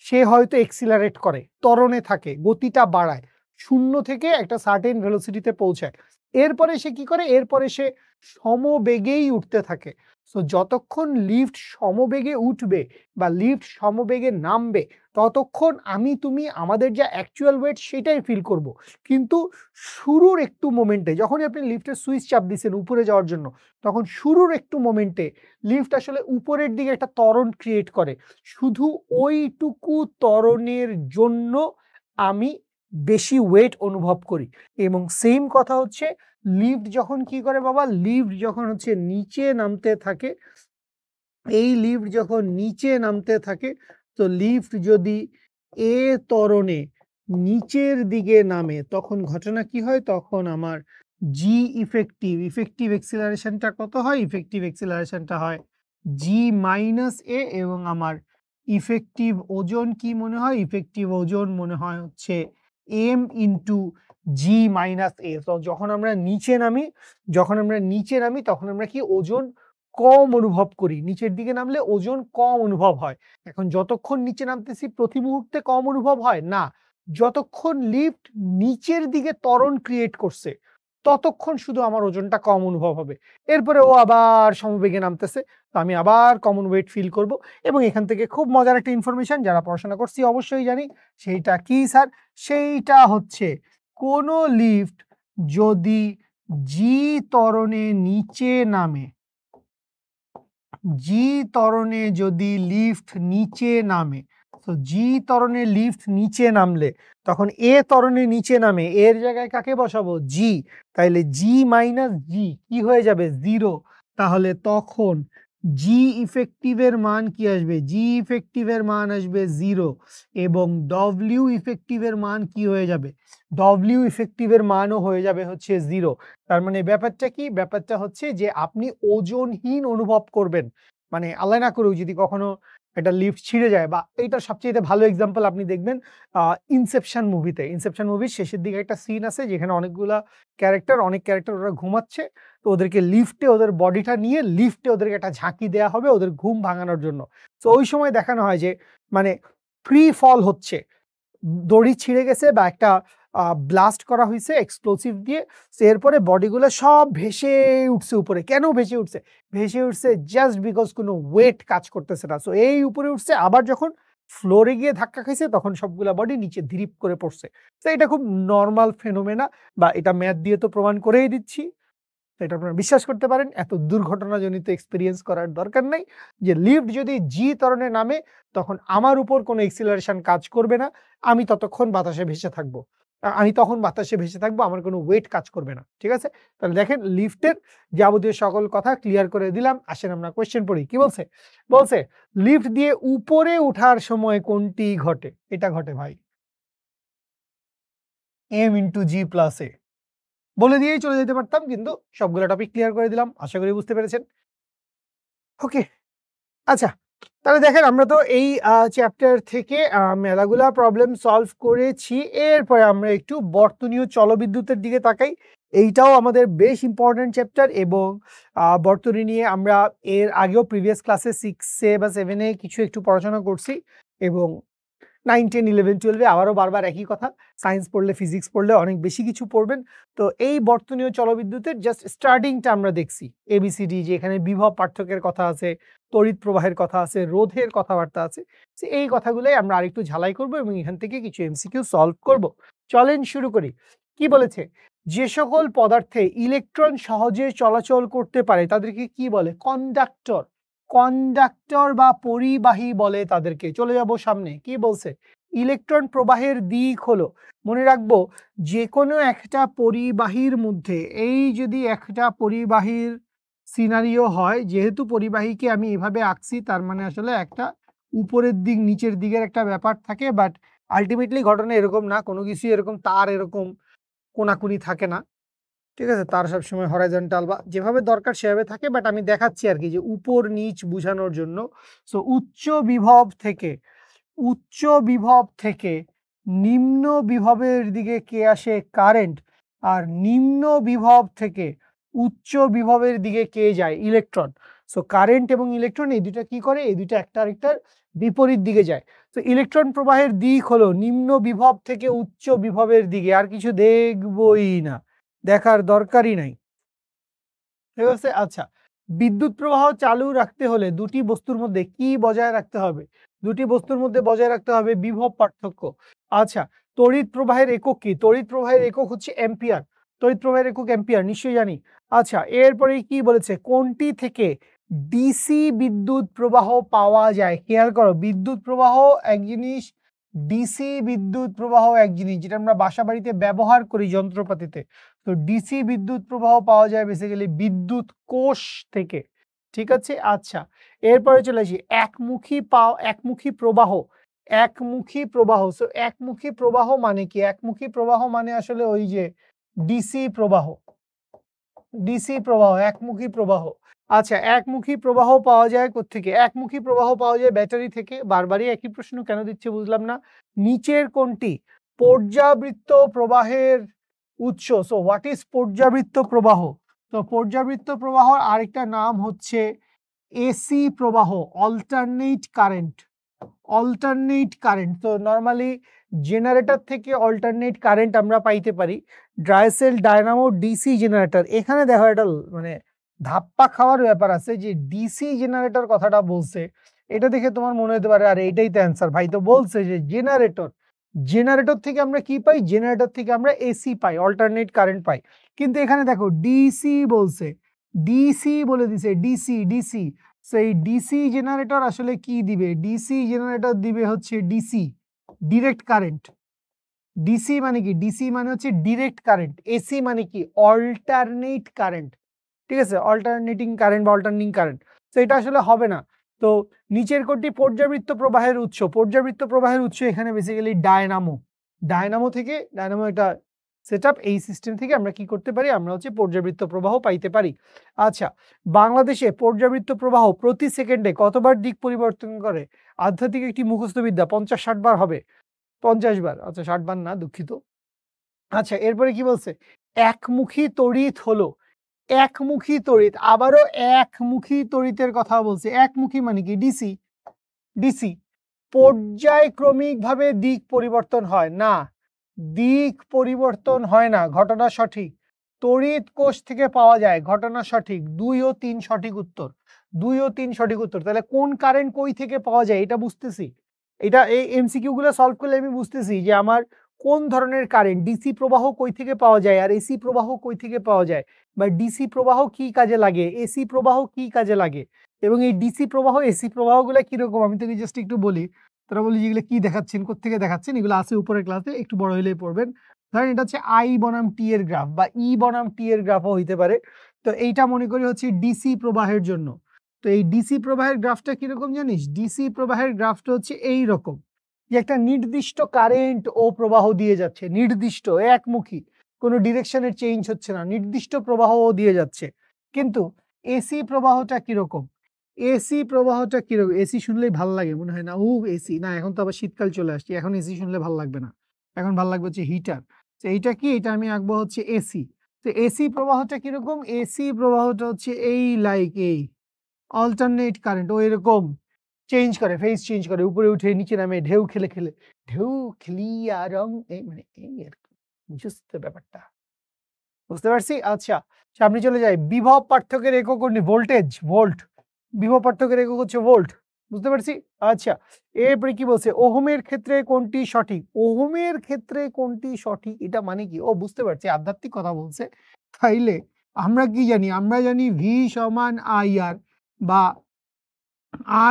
সে হয়তো এক্সিলারেট করে, ত্বরণে থাকে, গতিটা বাড়ায়। ০ থেকে একটা সার্টেন ভেলোসিটি তে পৌঁছায়। এরপরে সে কি করে? এরপরে সে সমবেগেই উঠতে থাকে। সো যতক্ষণ লিফট সমবেগে উঠবে বা লিফট সমবেগে নামবে, ততক্ষণ আমি তুমি আমাদের যা অ্যাকচুয়াল ওয়েট সেটাই ফিল করব। কিন্তু শুরুর একটু মোমেন্টে যখনই আপনি লিফটের সুইচ চাপ দিছেন উপরে যাওয়ার জন্য, তখন শুরুর একটু মোমেন্টে লিফট আসলে উপরের দিকে একটা ত্বরণ ক্রিয়েট করে। শুধু ওইটুকু ত্বরণের জন্য আমি বেশি ওয়েট অনুভব করি। এবং সেইম কথা হচ্ছে লিফট যখন কি করে বাবা? লিফট যখন হচ্ছে নিচে নামতে থাকে, এই লিফট যখন নিচে নামতে থাকে, তো লিফট যদি এ ত্বরণে নিচের দিকে নামে, তখন ঘটনা কি হয়? তখন আমার জি ইফেক্টিভ এক্সিলারেশনটা কত হয়? ইফেক্টিভ এক্সিলারেশনটা হয় জি মাইনাস এ, এবং আমার ইফেক্টিভ ওজন কি মনে হয়? ইফেক্টিভ ওজন মনে হয় হচ্ছে এম ইনটু জি মাইনাস এ। তো যখন আমরা নিচে নামি তখন আমরা কি ওজন কম অনুভব করি। নিচের দিকে নামলে ওজন কম অনুভব হয়। এখন যতক্ষণ নিচে নামতেছি প্রতি মুহূর্তে কম অনুভব হয়? না। যতক্ষণ লিফট নিচের দিকে ত্বরণ ক্রিয়েট করছে, ততক্ষণ শুধু আমার ওজনটা কম অনুভব হবে। এরপরে ও আবার সমবেগে নামতেছে। তো আমি আবার কমন ওয়েট ফিল করব। এবং এখান থেকে খুব মজার একটা ইনফরমেশন, যারা পড়াশোনা করছি অবশ্যই জানি। সেইটা কি স্যার? সেইটা হচ্ছে কোন লিফট যদি জি ত্বরণে নিচে নামে, জি ত্বরণে যদি লিফট নিচে নামে, তো জি ত্বরণে লিফট নিচে নামলে তখন এ ত্বরণে নিচে নামে, এর জায়গায় কাকে বসাবো? জি। তাইলে জি মাইনাস জি কি হয়ে যাবে? 0। তাহলে তখন জি ইফেক্টিভের মান কি আসবে? জি ইফেক্টিভের মান আসবে 0, এবং ডব্লিউ ইফেক্টিভের মান কি হয়ে যাবে? ডব্লিউ ইফেক্টিভের মানও হয়ে যাবে হচ্ছে 0। তার মানে ব্যাপারটা কি? ব্যাপারটা হচ্ছে যে আপনি ওজনহীন অনুভব করবেন। মানে আল্লাহ না করুক যদি কখনো একটা লিফট ছিঁড়ে যায়, বা এইটার সবচাইতে ভালো এক্সাম্পল আপনি দেখবেন 'ইনসেপশন' মুভিতে। 'ইনসেপশন' মুভির শেষের দিকে একটা সিন আছে যেখানে অনেক ক্যারেক্টার ওরা ঘুমাচ্ছে। তো ওদেরকে লিফটে ওদের বডিটা নিয়ে লিফটে ওদেরকে একটা ঝাঁকি দেয়া হবে ওদের ঘুম ভাঙানোর জন্য। তো ওই সময় দেখানো হয় যে মানে ফ্রি ফল হচ্ছে। দড়ি ছিঁড়ে গেছে বা একটা ব্লাস্ট করা হইছে এক্সপ্লোসিভ দিয়ে। সো এরপরে বডিগুলো সব ভেসে উঠছে উপরে। কেন ভেসে উঠছে? ভেসে উঠছে জাস্ট বিকজ কোনো ওয়েট কাজ করতেছে না। সো এই উপরে উঠছে, আবার যখন ফ্লোরে গিয়ে ধাক্কা খাইছে তখন সবগুলা বডি নিচে ধীরিপ করে পড়ছে। তো এটা খুব নরমাল ফেনোমেনা, বা এটা ম্যাথ দিয়ে তো প্রমাণ করেই দিচ্ছি। তো এটা আপনারা বিশ্বাস করতে পারেন। এত দুর্ঘটনাজনিত এক্সপেরিয়েন্স করার দরকার নাই। যে লিফট যদি জি ত্বরণে নামে, তখন আমার উপর কোনো এক্সিলারেশন কাজ করবে না। আমি তখন বাতাসে ভেসে থাকবো। আমার কোনো ওয়েট কাজ করবে না। ঠিক আছে? তাহলে দেখেন লিফটের যাবতীয় সকল কথা ক্লিয়ার করে দিলাম। আসেন আমরা কোয়েশ্চেন পড়ি। কি বলছে? বলছে লিফট দিয়ে উপরে উঠার সময় কোনটি ঘটে? এটা ঘটে ভাই। m * g + a। বলে দিয়েই চলে যেতে পারতাম, কিন্তু সবগুলো টপিক ক্লিয়ার করে দিলাম। আশা করি বুঝতে পেরেছেন। ওকে। আচ্ছা, তাহলে দেখেন আমরা তো এই চ্যাপ্টার থেকে মেলাগুলা প্রবলেম সলভ করেছি। এরপরে আমরা একটু বর্তনীয় জলবিদ্যুতের দিকে তাকাই। এইটাও আমাদের বেশ ইম্পোর্টেন্ট চ্যাপ্টার এবং বর্তনী নিয়ে আমরা এর আগেও প্রিভিয়াস ক্লাসে 6 এ বা 7 এ কিছু একটু পড়াশোনা করছি এবং 9, 10, 11, 12 এ আবারও বারবার একই কথা। সায়েন্স পড়লে, ফিজিক্স পড়লে অনেক বেশি কিছু পড়বেন। তো এই বর্তনীয় জলবিদ্যুতের জাস্ট স্টার্টিংটা আমরা দেখছি। এবিসিডি, যে এখানে বিভব পার্থক্যের কথা আছে, তড়িৎ প্রবাহের কথা আছে, রোধের কথাবার্তা আছে। সো এই কথাগুলোই আমরা আরেকটু ঝালাই করব এবং এখান থেকে কিছু এমসিকিউ সলভ করব। চলেন শুরু করি। কি বলেছে? যে সকল পদার্থে ইলেকট্রন সহজে চলাচল করতে পারে তাদেরকে কি বলে? কন্ডাক্টর। কন্ডাক্টর বা পরিবাহী বলে তাদেরকে। চলে যাব সামনে। কি বলছে? ইলেকট্রন প্রবাহের দিক হলো, মনে রাখবো, যে কোনো একটা পরিবাহীর মধ্যে, এই যদি একটা পরিবাহীর সিনারিও হয়, যেহেতু পরিবাহীকে আমি এভাবে আঁকছি তার মানে আসলে একটা উপরের দিক নিচের দিকের একটা ব্যাপার থাকে, বাট আলটিমেটলি ঘটনা এরকম না। কোনো কিছু এরকম তার এরকম কোনাকুনি থাকে না। ঠিক আছে? তার সবসময় হরাইজন্টাল বা যেভাবে দরকার সেভাবে থাকে, বাট আমি দেখাচ্ছি আরকি যে উপর নিচ বুঝানোর জন্য। সো উচ্চ বিভব থেকে নিম্ন বিভবের দিকে কে আসে? কারেন্ট। আর নিম্ন বিভব থেকে উচ্চ বিভবের দিকে কে যায়? ইলেকট্রন। সো কারেন্ট এবং ইলেকট্রন এই দুইটা কি করে? এই দুইটা একটা আরেকটার বিপরীত দিকে যায়। তো ইলেকট্রন প্রবাহের দিক হলো নিম্ন বিভব থেকে উচ্চ বিভবের দিকে। আর কিছু দেখবই না, দেখার দরকারই নাই। ঠিক আছে? আচ্ছা, বিদ্যুৎ প্রবাহ চালু রাখতে হলে দুটি বস্তুর মধ্যে কি বজায় রাখতে হবে? দুটি বস্তুর মধ্যে বজায় রাখতে হবে বিভব পার্থক্য। আচ্ছা, তড়িৎ প্রবাহের একক কি? তড়িৎ প্রবাহের একক হচ্ছে অ্যাম্পিয়ার। তড়িৎ প্রবাহের একক অ্যাম্পিয়ার, নিশ্চয়ই জানি। আচ্ছা, এরপরে কি বলেছে? কোনটি থেকে ডিসি বিদ্যুৎ প্রবাহ পাওয়া যায়? খেয়াল করো, বিদ্যুৎ প্রবাহ এক জিনিস, ডিসি বিদ্যুৎ প্রবাহ এক জিনিস, যেটা আমরা বাসাবাড়িতে ব্যবহার করি যন্ত্রপাতিতে। তো ডিসি বিদ্যুৎ প্রবাহ পাওয়া যায় বেসিক্যালি বিদ্যুৎ কোষ থেকে। ঠিক আছে? আচ্ছা, এরপরে চলে আসি একমুখী প্রবাহ। একমুখী প্রবাহ। সো একমুখী প্রবাহ মানে কি? একমুখী প্রবাহ মানে আসলে ওই যে ডিসি প্রবাহ। ডিসি প্রবাহ, একমুখী প্রবাহ। আচ্ছা, একমুখী প্রবাহ পাওয়া যায় কোত্থেকে? একমুখী প্রবাহ পাওয়া যায় ব্যাটারি থেকে। বারবারই একই প্রশ্ন কেন দিচ্ছে বুঝলাম না। নিচের কোনটি পর্যাবৃত্ত প্রবাহের উৎস? সো হোয়াট ইজ পর্যাবৃত্ত প্রবাহ? তো পর্যাবৃত্ত প্রবাহর আরেকটা নাম হচ্ছে এসি প্রবাহ, অল্টারনেট কারেন্ট। Alternate current. তো নরমালি জেনারেটর থেকে অল্টারনেট কারেন্ট আমরা পাইতে পারি। Dry cell Dynamo DC generator. এখানে দেখো একটা মানে ধাপ্পা খাওয়ার ব্যাপার আছে যে ডিসি জেনারেটর কথাটা বলছে। এটা দেখে তোমার মনে হতে পারে আরে এটাই তো অ্যান্সার। ভাই তো বলছে যে জেনারেটর। জেনারেটর থেকে আমরা কি পাই? জেনারেটর থেকে আমরা এসি পাই, অল্টারনেট কারেন্ট পাই। কিন্তু এখানে দেখো ডিসি বলছে, ডিসি বলে দিছে, ডিসি। সেই ডিসি জেনারেটর আসলে কি দিবে? ডিসি জেনারেটর দিবে হচ্ছে ডিসি, ডিরেক্ট কারেন্ট। ডিসি মানে কি? ডিসি মানে হচ্ছে ডিরেক্ট কারেন্ট। এসি মানে কি? Alternate current. ঠিক আছে? অল্টারনেটিং কারেন্ট বা অল্টারনিং কারেন্ট। তো এটা আসলে হবে না। তো নিচের কোনটি পর্যাবৃত্ত প্রবাহের উৎস? পর্যাবৃত্ত প্রবাহের উৎস এখানে বেসিক্যালি ডায়নামো। ডায়নামো একটা সেটআপ। এই সিস্টেম থেকে আমরা কি করতে পারি? আমরা হচ্ছে পর্যাবৃত্ত প্রবাহ পাইতে পারি। আচ্ছা, বাংলাদেশে পর্যাবৃত্ত প্রবাহ প্রতি সেকেন্ডে কতবার দিক পরিবর্তন করে? আধ্যাত্মিক একটি মুখস্থ বিদ্যা। 50-60 বার হবে। 50 বার। আচ্ছা, 60 বার না, দুঃখিত। আচ্ছা, এরপরে কি বলছে? একমুখী তড়িৎ হলো, একমুখী তড়িৎ, আবারও একমুখী তড়িতের কথা বলছে। একমুখী মানে কি? ডিসি। পর্যায়ক্রমিকভাবে দিক পরিবর্তন হয় না। দিক পরিবর্তন হয় না, ঘটনা সঠিক। তড়িৎ কোষ থেকে পাওয়া যায়, ঘটনা সঠিক। 2 ও 3 সঠিক উত্তর। 2 ও 3 সঠিক উত্তর। তাহলে কোন কারেন্ট কই থেকে পাওয়া যায় এটা বুঝতেছি। এটা এই এমসিকিউ গুলো সলভ করলে আমি বুঝতেছি যে আমার কোন ধরনের কারেন্ট, ডিসি প্রবাহ কই থেকে পাওয়া যায় আর এসি প্রবাহ কই থেকে পাওয়া যায়, বা ডিসি প্রবাহ কি কাজে লাগে, এসি প্রবাহ কি কাজে লাগে, এবং এই ডিসি প্রবাহ এসি প্রবাহগুলো কিরকম আমি তোকে জাস্ট একটু বলি। তারা বলি যেগুলো কি দেখাচ্ছেন, কোত্থেকে দেখাচ্ছেন, এগুলো আছে উপরের ক্লাসে, একটু বড় হলেই পড়বেন। ধরেন এটা হচ্ছে আই বনাম টি এর গ্রাফ বা ই বনাম টি এর গ্রাফও হইতে পারে। তো এইটা মনে করি হচ্ছে ডিসি প্রবাহের জন্য। তো এই ডিসি প্রবাহের গ্রাফটা কিরকম জানিস? ডিসি প্রবাহের গ্রাফটা হচ্ছে এই রকম, যে একটা নির্দিষ্ট কারেন্ট ও প্রবাহ দিয়ে যাচ্ছে, নির্দিষ্ট একমুখী, কোনো ডিরেকশনের চেঞ্জ হচ্ছে না, নির্দিষ্ট প্রবাহ দিয়ে যাচ্ছে। কিন্তু এসি প্রবাহটা কিরকম? এসি প্রবাহটা কিরকম? এসি শুনলেই ভাল লাগে মনে হয় না? এসি না, এখন তো আবার শীতকাল চলে আসছে, এখন এসি শুনলে ভাল লাগবে না, এখন ভাল লাগবে হচ্ছে হিটার। তো এইটা কি? এটা আমি আঁকবো হচ্ছে এসি। তো এসি প্রবাহটা কিরকম? এসি প্রবাহটা হচ্ছে এই অল্টারনেট কারেন্ট, ও এরকম চেঞ্জ করে, ফেজ চেঞ্জ করে, উপরে উঠে নিচে নামে, ঢেউ খেলে খেলে, ঢেউ খেলিয়া রং, এই মানে এই আর কি, বুঝতে ব্যাপারটা? বুঝতে পারছি? আচ্ছা, সামনে চলে যাই। বিভব পার্থক্যের একক কোনটি? Voltage, volt. বিভব পার্থক্যের একক হচ্ছে ভোল্ট। বুঝতে পারছি? আচ্ছা, এরপরে কি বলছে? ওহমের ক্ষেত্রে কোনটি সঠিক? ওহমের ক্ষেত্রে কোনটি সঠিক? এটা মানে কি? ও বুঝতে পারছি, আধ্যাত্মিক কথা বলছে। তাইলে আমরা কি জানি? আমরা জানি V সমান IR, বা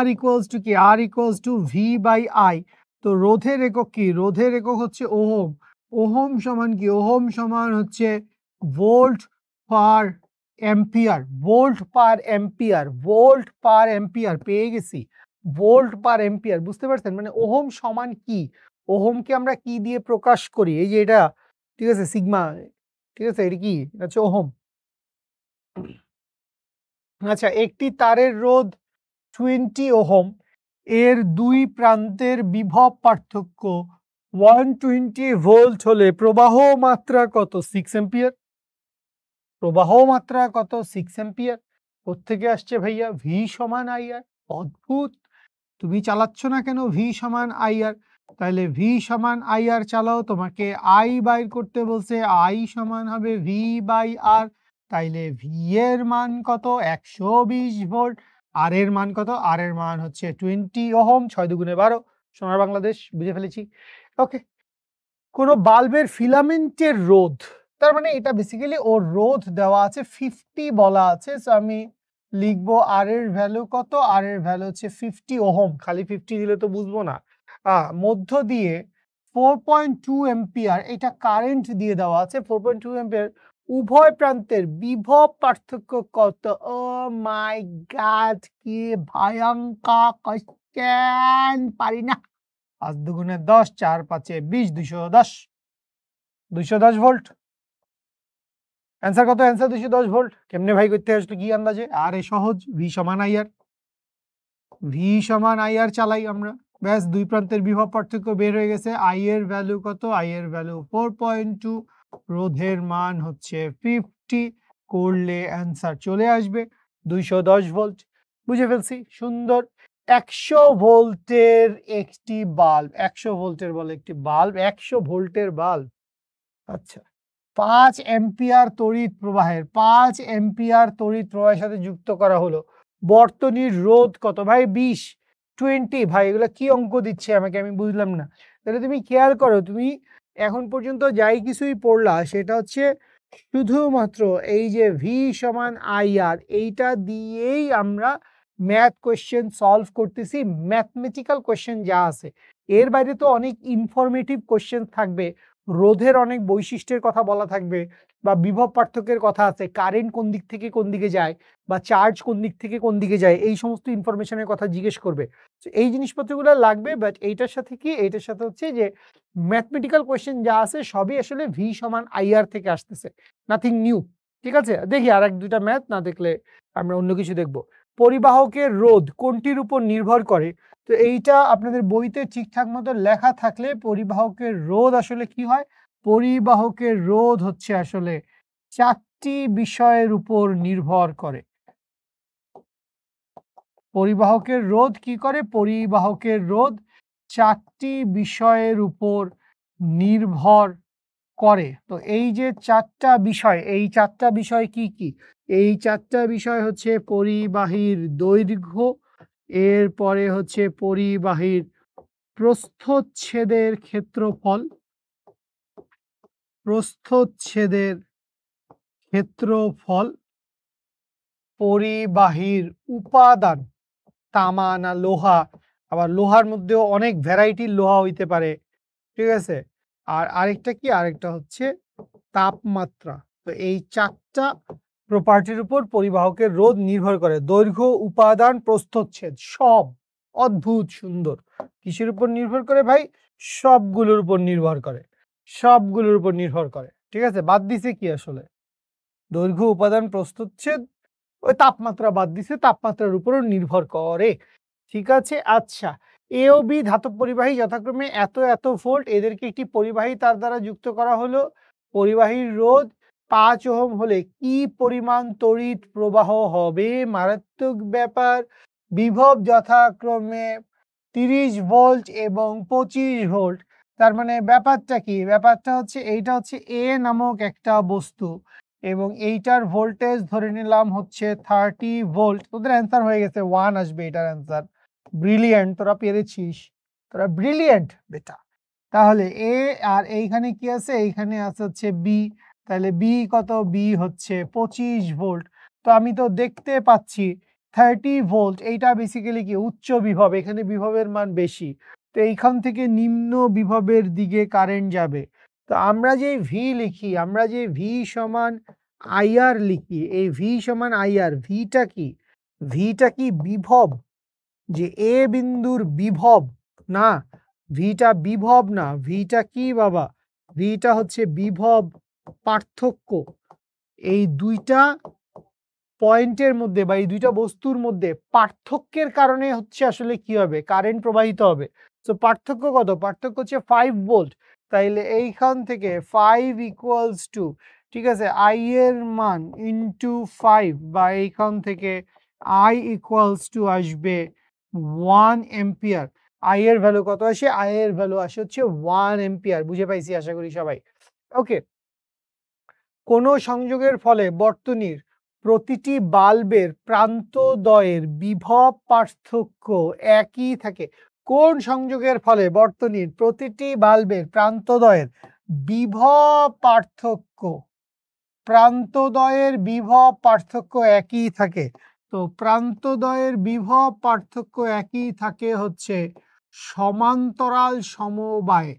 R ইকুয়ালস টু কি? R equals to V/I। তো রোধের একক কি? রোধের একক হচ্ছে ওহম। ওহম সমান কি? ওহম সমান হচ্ছে ভোল্ট পার অ্যাম্পিয়ার। ভোল্ট পার অ্যাম্পিয়ার, ভোল্ট পার অ্যাম্পিয়ার পেয়ে গেছি। ভোল্ট পার অ্যাম্পিয়ার, বুঝতে পারছেন? মানে ওহম সমান কি? ওহমকে আমরা কি দিয়ে প্রকাশ করি? এই যে এটা, ঠিক আছে, সিগমা, ঠিক আছে, এটা কি? এটা হচ্ছে ওহম। আচ্ছা, একটি তারের রোধ 20 ওহম, এর দুই প্রান্তের বিভব পার্থক্য 120 ভোল্ট হলে প্রবাহ মাত্রা কত? 6 অ্যাম্পিয়ার। প্রবাহ মাত্রা কত? 6 অ্যাম্পিয়ার। কোত্থেকে আসছে ভাইয়া? V সমান IR। অদ্ভুত, তুমি চালাচ্ছ না কেন V সমান IR? তাহলে V সমান IR চালাও, তোমাকে I বাইর করতে বলছে, I সমান হবে V/R। তাইলে V এর মান কত? 120 ভোল্ট। আর এর মান কত? আর এর মান হচ্ছে 20 ওহম। 6 দুগুণে 12, সোনার বাংলাদেশ, বুঝে ফেলেছি। ওকে, কোন বাল্বের ফিলামেন্টের রোধ, তার মানে এটা বেসিক্যালি ওর রোধ দেওয়া আছে 50 বলা আছে। সো আমি লিখবো আর এর ভ্যালু কত? আর এর ভ্যালু হচ্ছে 50 ওহম। খালি 50 দিলে তো বুঝবো না। মধ্য দিয়ে 4.2 অ্যাম্পিয়ার, এটা কারেন্ট দিয়ে দেওয়া আছে 4.2 অ্যাম্পিয়ার। উভয় প্রান্তের বিভব পার্থক্য কত? ও মাই গড, কি ভয়ঙ্কর কোশ্চেন! পারি না। 5 দুগুণে 10, 4 5 20, 210, 210 ভোল্ট। অ্যান্সার কত? Answer 210 volt. কেমনে ভাই করতে আসলো, কি আন্দাজে? আরে সহজ, V সমান IR। V সমান IR চালাই আমরা, ব্যাস, দুই প্রান্তের বিভব পার্থক্য বের হয়ে গেছে। I এর ভ্যালু কত? I এর ভ্যালু 4.2, রোধের মান হচ্ছে 50, করলে অ্যান্সার চলে আসবে 210 ভোল্ট। বুঝে ফেলছি, সুন্দর। 100 ভোল্টের একটি বাল্ব, 100 ভোল্টের বলে একটি বাল্ব, 100 ভোল্টের বাল্ব। আচ্ছা, 5 অ্যাম্পিয়ার তড়িৎ প্রবাহের, 5 অ্যাম্পিয়ার তড়িৎ প্রবাহের সাথে যুক্ত করা হলো। বর্তনীর রোধ কত? ভাই 20, 20। ভাই এগুলো কি অঙ্ক দিচ্ছে আমাকে, আমি বুঝলাম না। তাহলে তুমি খেয়াল করো, তুমি এখন পর্যন্ত যাই কিছুই পড়লা সেটা হচ্ছে শুধুমাত্র এই যে V সমান IR, এইটা দিয়েই আমরা ম্যাথ কোয়েশ্চেন সলভ করতেছি। ম্যাথমেটিক্যাল কোয়েশ্চেন যা আছে, এর বাইরে তো অনেক ইনফরমেটিভ কোয়েশ্চেন থাকবে। রোধের অনেক বৈশিষ্ট্যের কথা বলা থাকবে, বা বিভব পার্থক্যের কথা আছে, কারেন্ট কোন দিক থেকে কোন দিকে যায়, বা চার্জ কোন দিক থেকে কোন দিকে যায়, এই সমস্ত ইনফরমেশনের কথা জিজ্ঞেস করবে। তো এই জিনিসপত্রগুলো লাগবে, বাট এইটার সাথে কি, এইটার সাথে হচ্ছে যে ম্যাথমেটিক্যাল কোয়েশ্চেন যা আছে সবই আসলে V সমান IR থেকে আসতেছে, নাথিং নিউ। ঠিক আছে, দেখি আর এক দুইটা ম্যাথ, না দেখলে আমরা অন্য কিছু দেখব। পরিবাহকের রোধ কোনটির উপর নির্ভর করে? তো এইটা আপনাদের বইতে ঠিকঠাক মতো লেখা থাকলে, পরিবাহকের রোধ আসলে কি হয়? পরিবাহকের রোধ হচ্ছে আসলে 4টি বিষয়ের উপর নির্ভর করে। পরিবাহকের রোধ কি করে? পরিবাহকের রোধ 4টি বিষয়ের উপর নির্ভর করে। তো এই যে 4টা বিষয়, এই 4টা বিষয় কি কি? এই 4টা বিষয় হচ্ছে পরিবাহীর দৈর্ঘ্য, এরপরে হচ্ছে পরিবাহীর প্রস্থচ্ছেদের ক্ষেত্রফল, প্রস্থচ্ছেদের ক্ষেত্রফল, পরিবাহীর উপাদান, তামা না লোহা, আবার লোহার মধ্যেও অনেক ভ্যারাইটির লোহা হইতে পারে, ঠিক আছে। আর আরেকটা কি? আরেকটা হচ্ছে তাপমাত্রা। তো এই 4টা প্রপার্টির উপর পরিবাহকের রোধ নির্ভর করে। দৈর্ঘ্য, উপাদান, প্রস্থচ্ছেদ, সব। অদ্ভুত সুন্দর। কিসের উপর নির্ভর করে ভাই? সবগুলোর উপর নির্ভর করে, সবগুলোর উপর নির্ভর করে। ঠিক আছে, বাদ দিছে কি আসলে? দৈর্ঘ্য, উপাদান, প্রস্থচ্ছেদ, ওই তাপমাত্রা বাদ দিছে, তাপমাত্রার উপরও নির্ভর করে। ঠিক আছে? আচ্ছা। এ ও বি ধাতব পরিবাহী যথাক্রমে এত, এত ভোল্ট এদেরকে একটি পরিবাহী তার দ্বারা যুক্ত করা হলো। পরিবাহীর রোধ ৫ ওহম হলে কি পরিমাণ তড়িৎ প্রবাহ হবে? মারাত্মক ব্যাপার। বিভব যথাক্রমে ৩০ ভোল্ট এবং ২৫ ভোল্ট। তার মানে ব্যাপারটা কি? ব্যাপারটা হচ্ছে এইটা হচ্ছে এ নামক একটা বস্তু এবং এইটার ভোল্টেজ ধরে নিলাম হচ্ছে 30 ভোল্ট। তোদের অ্যান্সার হয়ে গেছে 1 আসবে এটার অ্যান্সার। ব্রিলিয়ান্ট, তোরা পেরেছিস। তোরা ব্রিলিয়ান্ট বেটা। তাহলে এ আর এইখানে কি আছে? এইখানে আছে হচ্ছে বি। তাহলে বি কত? বি হচ্ছে 25 ভোল্ট। তো আমি তো দেখতে পাচ্ছি 30 ভোল্ট এইটা বেসিক্যালি কি উচ্চ বিভব, এখানে বিভবের মান বেশি। তো এইখান থেকে নিম্ন বিভবের দিকে কারেন্ট যাবে। তো আমরা যে ভি লিখি, আমরা যে ভি সমান আইআর লিখি, এই ভি সমান আইআর, ভিটা কি? ভিটা কি বিভব? যে এ বিন্দুর বিভব না, ভিটা বিভব না, ভিটা কি বাবা? ভিটা হচ্ছে বিভব পার্থক্য। এই দুইটা পয়েন্টের মধ্যে বা এই দুইটা বস্তুর মধ্যে পার্থক্যের কারণে হচ্ছে আসলে কি হবে? কারেন্ট প্রবাহিত হবে। তো পার্থক্য কত? পার্থক্য হচ্ছে 5 ভোল্ট। তাইলে এইখান থেকে 5 ইকুয়ালস টু, ঠিক আছে, আই এর মান ইনটু 5 বা এইখান থেকে আই ইকুয়ালস টু আসবে 1 এম্পিয়ার। আই এর ভ্যালু কত আসে? আই এর ভ্যালু আসে হচ্ছে 1 এম্পিয়ার। বুঝে পাইছি আশা করি সবাই। ওকে। কোন সংযোগের ফলে বর্তনীর প্রতিটি বাল্বের প্রান্তদ্বয়ের বিভব পার্থক্য একই থাকে? কোন সংযোগের ফলে বর্তনীর প্রতিটি বাল্বের প্রান্তদ্বয়ের বিভব পার্থক্য একই থাকে? তো প্রান্তদ্বয়ের বিভব পার্থক্য একই থাকে হচ্ছে সমান্তরাল সমবায়ে।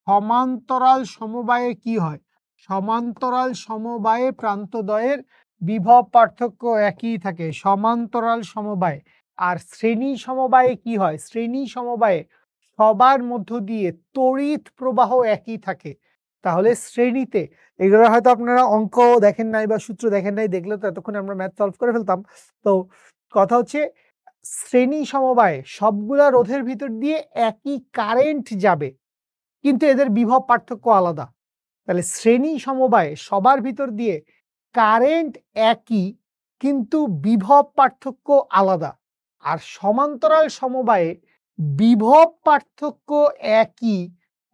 সমান্তরাল সমবায়ে কি হয়? সমান্তরাল সমবায়ে প্রান্তদ্বয়ের বিভব পার্থক্য একই থাকে, সমান্তরাল সমবায়ে। আর শ্রেণী সমবায়ে কি হয়? শ্রেণী সমবায়ে সবার মধ্য দিয়ে তড়িৎ প্রবাহ একই থাকে। তাহলে শ্রেণীতে, এগুলো হয়তো আপনারা অঙ্ক দেখেন নাই বা সূত্র দেখেন নাই, দেখলে তো এতক্ষণ আমরা ম্যাথ সলভ করে ফেলতাম। তো কথা হচ্ছে শ্রেণী সমবায়ে সবগুলা রোধের ভিতর দিয়ে একই কারেন্ট যাবে, কিন্তু এদের বিভব পার্থক্য আলাদা। তাহলে শ্রেণী সমবায়ে সবার ভিতর দিয়ে কারেন্ট একই, কিন্তু বিভব পার্থক্য আলাদা। আর সমান্তরাল সমবায়ে বিভব পার্থক্য একই,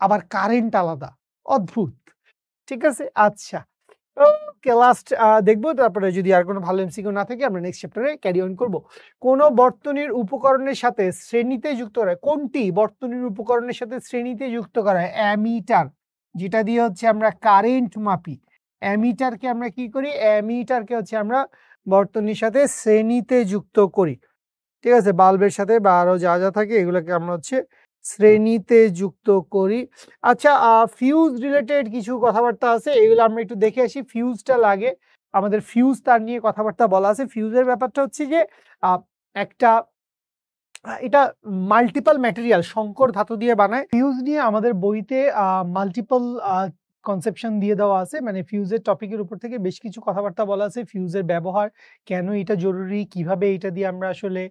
আবার কারেন্ট আলাদা। অদ্ভুত। ঠিক আছে? আচ্ছা, ওকে, লাস্ট দেখবো, তারপরে যদি আর কোনো ভালো এমসিকিউ না থাকে আমরা নেক্সট চ্যাপ্টারে ক্যারি অন করবো। কোন বর্তনীর উপকরণের সাথে শ্রেণীতে যুক্ত করা হয়? কোনটি বর্তনীর উপকরণের সাথে শ্রেণীতে যুক্ত করা হয়? অ্যামিটার, যেটা দিয়ে হচ্ছে আমরা কারেন্ট মাপি। অ্যামিটারকে আমরা কি করি? অ্যামিটারকে হচ্ছে আমরা বর্তনীর সাথে শ্রেণীতে যুক্ত করি। ঠিক আছে? বাল্বের সাথে বা আরো যা যা থাকে এগুলোকে আমরা হচ্ছে শ্রেণীতে যুক্ত করি। আচ্ছা, ফিউজ রিলেটেড কিছু কথাবার্তা আছে, এগুলো আমরা একটু দেখে আসি। ফিউজটা লাগে আমাদের, ফিউজ তার নিয়ে কথাবার্তা বলা আছে। ফিউজের ব্যাপারটা হচ্ছে যে একটা এটা মাল্টিপল ম্যাটেরিয়াল, সংকর ধাতু দিয়ে বানায়। ফিউজ নিয়ে আমাদের বইতে মাল্টিপল কনসেপশন দিয়ে দেওয়া আছে, মানে ফিউজের টপিকের উপর থেকে বেশ কিছু কথাবার্তা বলা আছে। ফিউজের ব্যবহার, কেন এটা জরুরি, কিভাবে এটা দিয়ে আমরা আসলে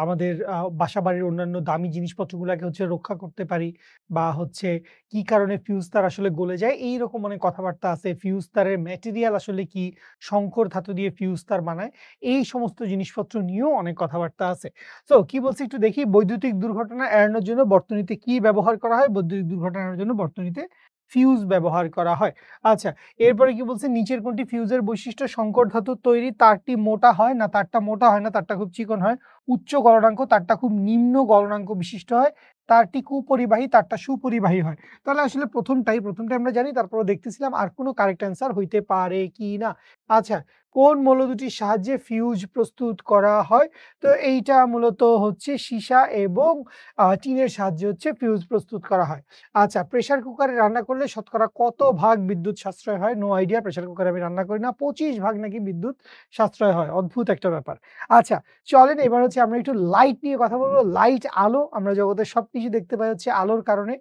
আমাদের বাসাবাড়ির অন্যান্য দামি জিনিসপত্রগুলোকে হচ্ছে রক্ষা করতে পারি, বা হচ্ছে কি কারণে ফিউজ তার আসলে গলে যায়, এইরকম অনেক কথাবার্তা আছে। ফিউজ তারের ম্যাটেরিয়াল আসলে কি, সংকর ধাতু দিয়ে ফিউজ তার বানায়, এই সমস্ত জিনিসপত্র নিয়েও অনেক কথাবার্তা আছে। তো কি বলছে একটু দেখি। বৈদ্যুতিক দুর্ঘটনা এড়ানোর জন্য বর্তনীতে কি ব্যবহার করা হয়? বৈদ্যুতিক দুর্ঘটনা এড়ানোর জন্য বর্তনীতে ফিউজ ব্যবহার করা হয়। আচ্ছা, এরপরে কি বলছে? নিচের কোনটি ফিউজের বৈশিষ্ট্য? সংকর ধাতুর তৈরি, তারটি মোটা হয় না, তারটা মোটা হয় না, তারটা খুব চিকন হয়, উচ্চ গলনাঙ্ক, তারটা খুব নিম্ন গলনাঙ্ক বিশিষ্ট হয়, তারটি কুপরিবাহী, তারটা সুপরিবাহী হয়। তাহলে আসলে প্রথমটাই আমরা জানি, তারপরে দেখতেছিলাম আর কোনো কারেক্ট অ্যান্সার হইতে পারে কি না। আচ্ছা, কোন মৌল দুটির সাহায্যে ফিউজ প্রস্তুত করা হয়? তো এইটা মূলত হচ্ছে সীসা এবং টিনের সাহায্যে হচ্ছে ফিউজ প্রস্তুত করা হয়। আচ্ছা, প্রেসার কুকারে রান্না করলে শতকরা কত ভাগ বিদ্যুৎ সাশ্রয় হয়? নো আইডিয়া, প্রেসার কুকারে আমি রান্না করি না। 25 ভাগ নাকি বিদ্যুৎ সাশ্রয় হয়। অদ্ভুত একটা ব্যাপার। আচ্ছা, চলেন এবার হচ্ছে আমরা একটু লাইট নিয়ে কথা বলবো। লাইট, আলো, আমরা জগতের সবকিছু দেখতে পাই হচ্ছে আলোর কারণে।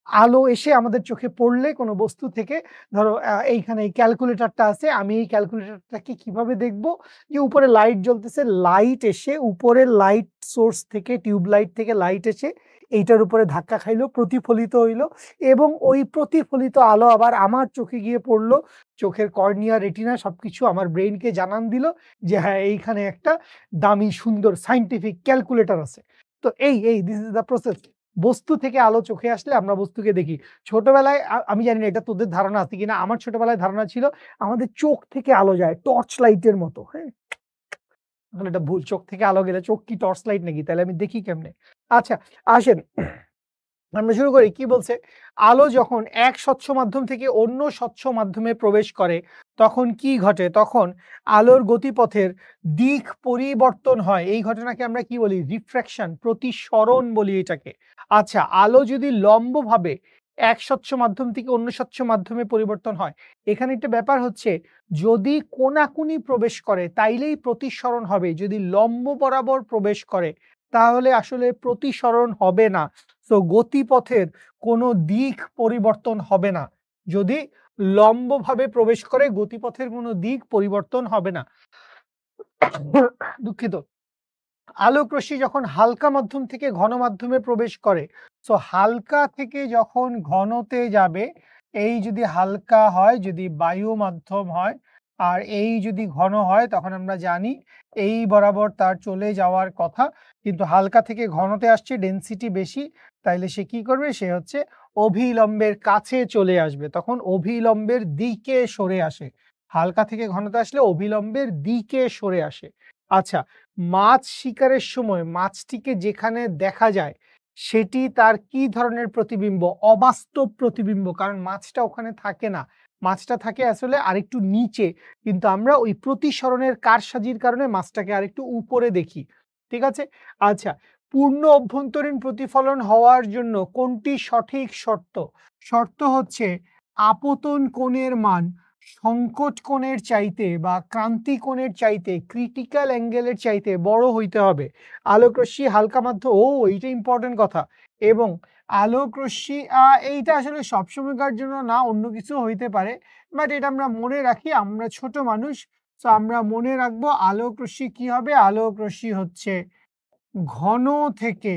আলো এসে আমাদের চোখে পড়লে কোনো বস্তু থেকে, ধরো এইখানে এই ক্যালকুলেটরটা আছে, আমি এই ক্যালকুলেটরটাকে কিভাবে দেখব? যে উপরে লাইট জ্বলতেছে, লাইট এসে উপরের লাইট সোর্স থেকে, টিউব লাইট থেকে লাইট এসে এইটার উপরে ধাক্কা খাইলো, প্রতিফলিত হইলো এবং ওই প্রতিফলিত আলো আবার আমার চোখে গিয়ে পড়লো। চোখের কর্নিয়া, রেটিনা সবকিছু আমার ব্রেইনকে জানান দিল যে হ্যাঁ, এইখানে একটা দামি সুন্দর সায়েন্টিফিক ক্যালকুলেটর আছে। তো এই দিস ইজ দ্য প্রসেস। বস্তু থেকে আলো চোখে আসলে আমরা বস্তুকে দেখি। ছোটবেলায় আমি জানি না এটা তোদের ধারণা আছে কিনা? আমার ছোটবেলায় ধারণা ছিল আমাদের চোখ থেকে আলো যায় টর্চ লাইটের মতো, হ্যাঁ? আসলে এটা ভুল। চোখ থেকে আলো গেলে চোখ কি টর্চ লাইট নাকি? তাহলে আমি দেখি কেমনে? আচ্ছা, আসেন আমরা শুরু করি। কি বলছে? আলো যখন এক স্বচ্ছ মাধ্যম থেকে অন্য স্বচ্ছ মাধ্যমে প্রবেশ করে, তখন কি ঘটে? তখন আলোর গতিপথের দিক পরিবর্তন হয়। এই ঘটনাকে আমরা কি বলি? রিফ্র্যাকশন, প্রতিসরণ বলি এটাকে। আচ্ছা, আলো যদি লম্বভাবে এক স্বচ্ছ মাধ্যম থেকে অন্য স্বচ্ছ মাধ্যমে পরিবর্তন হয়, এখানে একটা ব্যাপার হচ্ছে, যদি কোনাকুনি প্রবেশ করে তাইলেই প্রতিসরণ হবে। যদি লম্ব বরাবর প্রবেশ করে তাহলে আসলে প্রতিসরণ হবে না। সো গতিপথের কোনো দিক পরিবর্তন হবে না। যদি লম্বভাবে প্রবেশ করে গতিপথের কোনো দিক পরিবর্তন হবে না। দুঃখিত। আলোক রশ্মি যখন হালকা মাধ্যম থেকে ঘন মাধ্যমে প্রবেশ করে, সো হালকা থেকে যখন ঘনতে যাবে, এই যদি হালকা হয়, যদি বায়ু মাধ্যম হয়, আর এই যদি ঘন হয়, তখন আমরা জানি এই বরাবর তার চলে যাওয়ার কথা। কিন্তু হালকা থেকে ঘনতে আসছে, ডেনসিটি বেশি, তাইলে সে কি করবে? সে হচ্ছে অভিলম্বের কাছে চলে আসবে, তখন অভিলম্বের দিকে সরে আসে। হালকা থেকে ঘনতে আসলে অভিলম্বের দিকে সরে আসে। আচ্ছা, মাছ শিকারের সময় মাছটিকে যেখানে দেখা যায় সেটি তার কি ধরনের প্রতিবিম্ব? অবাস্তব প্রতিবিম্ব। কারণ মাছটা ওখানে থাকে না, মাছটা থাকে আসলে আরেকটু নিচে, কিন্তু আমরা ওই প্রতিসরণের কারসাজির কারণে মাছটাকে আরেকটু উপরে দেখি। ঠিক আছে? আচ্ছা, পূর্ণ অভ্যন্তরীণ প্রতিফলন হওয়ার জন্য কোনটি সঠিক শর্ত? শর্ত হচ্ছে আপতন কোণের মান সংকট কোণের চাইতে বা ক্রান্তি কোণের চাইতে, ক্রিটিক্যাল অ্যাঙ্গেলের চাইতে বড় হইতে হবে। আলোক রশ্মি হালকা মাধ্যম, এইটা ইম্পর্টেন্ট কথা। এবং আলোক রশ্মি এইটা আসলে সবসময়কার জন্য না, অন্য কিছু হইতে পারে, বাট এটা আমরা মনে রাখি, আমরা ছোট মানুষ, তো আমরা মনে রাখবো আলোক রশ্মি কি হবে? আলোক রশ্মি হচ্ছে ঘন থেকে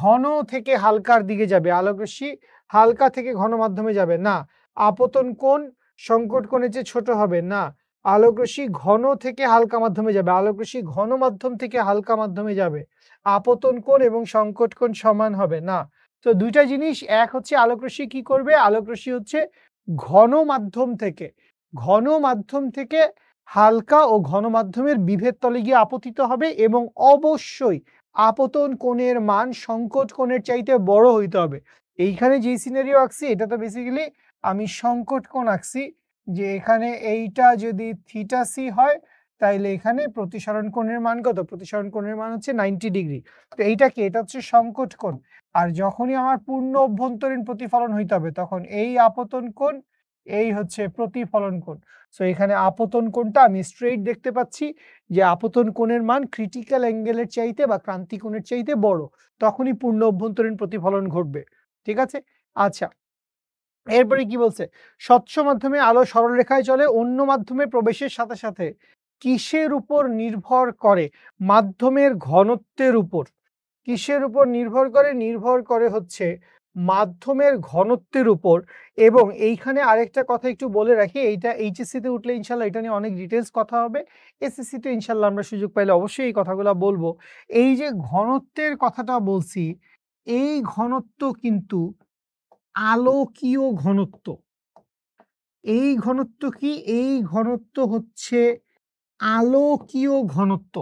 ঘন থেকে হালকার দিকে যাবে। আলোক রশ্মি হালকা থেকে ঘন মাধ্যমে যাবে না। আপতন কোণ সংকট কোণের চেয়ে ছোট হবে না। আলোক রশ্মি ঘন থেকে হালকা মাধ্যমে যাবে। আলোক রশ্মি ঘন মাধ্যম থেকে হালকা মাধ্যমে যাবে। আপতন কোণ এবং সংকট কোণ সমান হবে না। তো দুইটা জিনিস, এক হচ্ছে আলোক রশ্মি কি করবে? আলোক রশ্মি হচ্ছে ঘন মাধ্যম থেকে ঘন মাধ্যম থেকে হালকা ও ঘন মাধ্যমের বিভেদ তলে গিয়ে আপতিত হবে এবং অবশ্যই আপতন কোণের মান সংকট কোণের চাইতে বড় হইতে হবে। এইখানে যেই সিনারিও আঁকছি এটা তো বেসিক্যালি আমি সংকট কোণ আঁকছি, যে এখানে এইটা যদি থিটা সি হয় তাইলে এখানে প্রতিসরণ কোণের মান কত? প্রতিসরণ কোণের মান হচ্ছে 90 ডিগ্রি। তো এইটা কি? এটা হচ্ছে সংকট কোণ। আর যখনই আমার পূর্ণ অভ্যন্তরীণ প্রতিফলন হইতে হবে তখন এই আপতন কোণ, এই হচ্ছে প্রতিফলন কোণ। সো এখানে আপতন কোণটা আমি স্ট্রেইট দেখতে পাচ্ছি যে আপতন কোণের মান ক্রিটিক্যাল অ্যাঙ্গেলের চাইতে বা ক্রান্তি কোণের চাইতে বড়, তখনই পূর্ণ অভ্যন্তরীণ প্রতিফলন ঘটবে। ঠিক আছে? আচ্ছা, এরপরে কি বলছে? স্বচ্ছ মাধ্যমে আলো সরলরেখায় চলে, অন্য মাধ্যমে প্রবেশের সাথে সাথে কিসের উপর নির্ভর করে? মাধ্যমের ঘনত্বের উপর। কিসের উপর নির্ভর করে? নির্ভর করে হচ্ছে মাধ্যমের ঘনত্বের উপর। এবং এইখানে আরেকটা কথা একটু বলে রাখি, এইটা এইচএসসি তে উঠলে ইনশাল্লাহ এটা নিয়ে অনেক ডিটেলস কথা হবে। এসএসসি তে ইনশাল্লাহ আমরা সুযোগ পাইলে অবশ্যই এই কথাগুলো বলবো। এই যে ঘনত্বের কথাটা বলছি, এই ঘনত্ব কিন্তু আলোকীয় ঘনত্ব। এই ঘনত্ব কি? এই ঘনত্ব হচ্ছে আলোকীয় ঘনত্ব।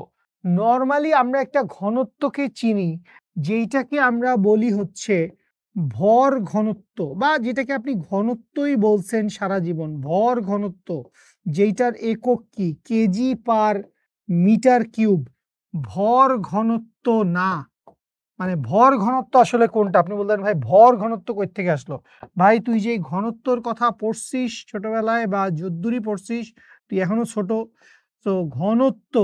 নরমালি আমরা একটা ঘনত্বকে চিনি, যেইটাকে আমরা বলি হচ্ছে ভর ঘনত্ব, বা যেটাকে আপনি ঘনত্বই বলছেন সারা জীবন, ভর ঘনত্ব, যেইটার একক কি? KG per metre cube. ভর ঘনত্ব না। মানে ভর ঘনত্ব আসলে কোনটা? আপনি বললেন ভাই ভর ঘনত্ব কই থেকে আসলো? ভাই তুই যে ঘনত্বর কথা পড়ছিস ছোটবেলায় বা যদ্দুরই পড়ছিস, তুই এখনো ছোট। তো ঘনত্ব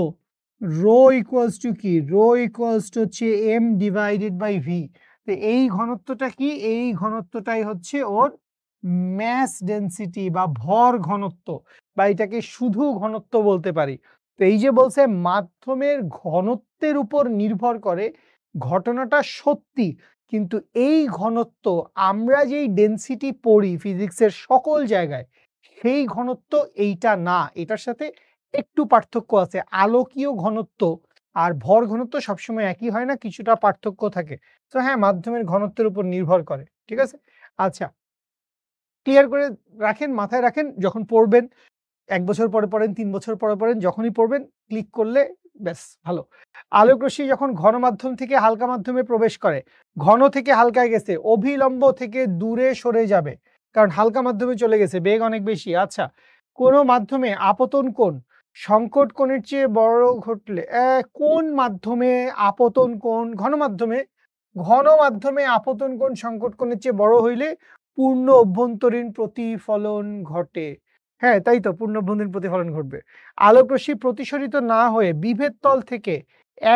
রো ইকুয়ালস টু কি? রো ইকুয়ালস টু হচ্ছে এম ডিভাইডেড বাই ভি। তো এই ঘনত্বটা কি? এই ঘনত্বটাই হচ্ছে ওর ম্যাস ডেনসিটি বা ভর ঘনত্ব, বা এটাকে শুধু ঘনত্ব বলতে পারি। তো এই যে বলছে মাধ্যমের ঘনত্বের উপর নির্ভর করে, ঘটনাটা সত্যি, কিন্তু এই ঘনত্ব আমরা যেই ডেনসিটি পড়ি ফিজিক্সের সকল জায়গায়, সেই ঘনত্ব এইটা না। এটার সাথে একটু পার্থক্য আছে। আলোকীয় ঘনত্ব আর ভর ঘনত্ব সবসময় একই হয় না, কিছুটা পার্থক্য থাকে। তো হ্যাঁ, মাধ্যমের ঘনত্বের উপর নির্ভর করে। ঠিক আছে? আচ্ছা, ক্লিয়ার করে রাখেন, মাথায় রাখেন, যখন পড়বেন ১ বছর পরে পড়েন, ৩ বছর পরে পড়েন, যখনই পড়বেন ক্লিক করলে ব্যাস ভালো। আলোক রশ্মি যখন ঘন মাধ্যম থেকে হালকা মাধ্যমে প্রবেশ করে, ঘন থেকে হালকায় গেছে, অভিলম্ব থেকে দূরে সরে যাবে। কারণ হালকা মাধ্যমে চলে গেছে, বেগ অনেক বেশি। আচ্ছা, কোন মাধ্যমে আপতন কোণ সংকট কোণের চেয়ে বড় ঘটলে, কোন মাধ্যমে আপতন কোণ? ঘন মাধ্যমে। ঘন মাধ্যমে আপতন কোণ সংকট কোণের চেয়ে বড় হইলে পূর্ণ অভ্যন্তরীণ প্রতিফলন ঘটে। হ্যাঁ, তাই তো, পূর্ণ অভ্যন্তরীণ প্রতিফলন ঘটবে। আলোক রশ্মি প্রতিসরিত না হয়ে বিভেদ তল থেকে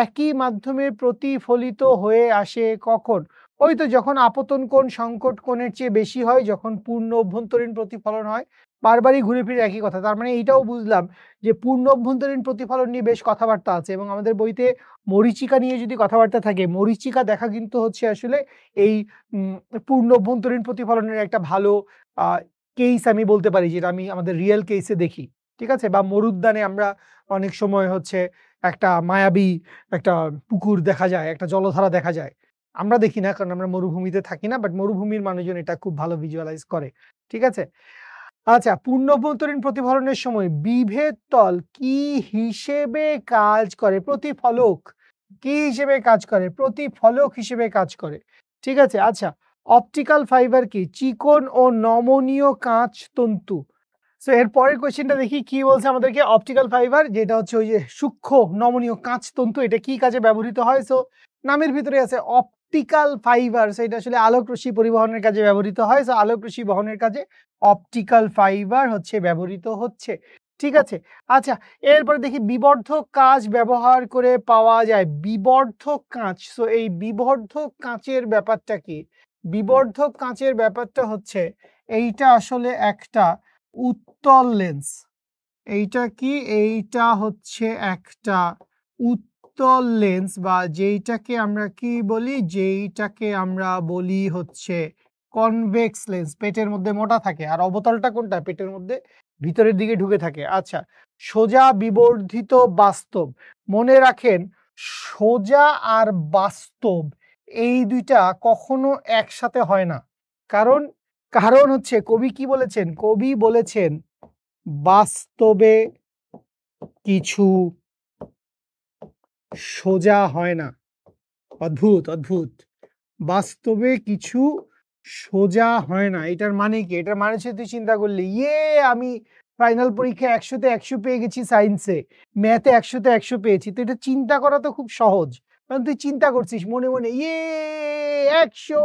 একই মাধ্যমে প্রতিফলিত হয়ে আসে কখন? ওই তো যখন আপতন কোণ সংকট কোণের চেয়ে বেশি হয়, যখন পূর্ণ অভ্যন্তরীণ প্রতিফলন হয়। বারবারই ঘুরে ফিরে একই কথা। তার মানে এইটাও বুঝলাম যে পূর্ণ অভ্যন্তরীণ প্রতিফলন নিয়ে বেশ কথাবার্তা আছে, এবং আমাদের বইতে মরীচিকা নিয়ে যদি কথাবার্তা থাকে, মরীচিকা দেখা কিন্তু হচ্ছে আসলে এই উম পূর্ণ অভ্যন্তরীণ প্রতিফলনের একটা ভালো আ কেস আমি বলতে পারি, যেটা আমি আমাদের রিয়েল কেসে দেখি। ঠিক আছে? বা মরুদ্যানে আমরা অনেক সময় হচ্ছে একটা মায়াবী একটা পুকুর দেখা যায়, একটা জলধারা দেখা যায়। আমরা দেখি না, কারণ আমরা মরুভূমিতে থাকি না, বাট মরুভূমির মানুষজন এটা খুব ভালো ভিজুয়ালাইজ করে। ঠিক আছে? আচ্ছা, পূর্ণ অভ্যন্তরীণ প্রতিফলনের সময় বিভেদ তল কি হিসেবে কাজ করে? প্রতিফলক। কি হিসেবে কাজ করে? প্রতিফলক হিসেবে কাজ করে। ঠিক আছে? আচ্ছা, অপটিক্যাল ফাইবার কি? চিকন ও নমনীয় কাঁচ তন্তু। সো এর পরের কোয়েশ্চেনটা দেখি কি বলছে আমাদেরকে। অপটিক্যাল ফাইবার যেটা হচ্ছে ওই যে সূক্ষ্ম নমনীয় কাঁচ তন্তু, এটা কি কাজে ব্যবহৃত হয়? সো নামের ভিতরে আছে অপটিক্যাল ফাইবার, সো এটা আসলে আলোক রশ্মি পরিবহনের কাজে ব্যবহৃত হয়। সো আলোক রশ্মি বহনের কাজে অপটিক্যাল ফাইবার হচ্ছে ব্যবহৃত হচ্ছে। ঠিক আছে? আচ্ছা, এরপরে দেখি বিবর্ধক কাঁচ ব্যবহার করে পাওয়া যায়। বিবর্ধক কাঁচ, সো এই বিবর্ধক কাঁচের ব্যাপারটা কি? বিবর্ধক কাঁচের ব্যাপারটা হচ্ছে এইটা আসলে একটা উত্তল লেন্স। এইটা কি? এইটা হচ্ছে একটা উত্তল লেন্স, বা যেইটাকে আমরা কি বলি? যেইটাকে আমরা বলি হচ্ছে কনভেক্স লেন্স। পেটের মধ্যে মোটা থাকে, আর অবতলটা কোনটা? পেটের মধ্যে ভিতরের দিকে ঢুকে থাকে। আচ্ছা, সোজা বিবর্ধিত বাস্তব। মনে রাখেন, সোজা আর বাস্তব এই ২ টা কখনো একসাথে হয় না। কারণ কারণ হচ্ছে কবি কি বলেছেন? কবি বলেছেন বাস্তবে কিছু সোজা হয় না। অদ্ভুত, অদ্ভুত। বাস্তবে কিছু সোজা হয় না। এটার মানে কি? এটার মানে হচ্ছে তুই চিন্তা করলি, আমি ফাইনাল পরীক্ষায় ১০০ তে ১০০ পেয়ে গেছি সায়েন্সে, ম্যাথে ১০০ তে ১০০ পেয়েছি। তো এটা চিন্তা করা তো খুব সহজ। কারণ তুই চিন্তা করছিস মনে, মনে ১০০।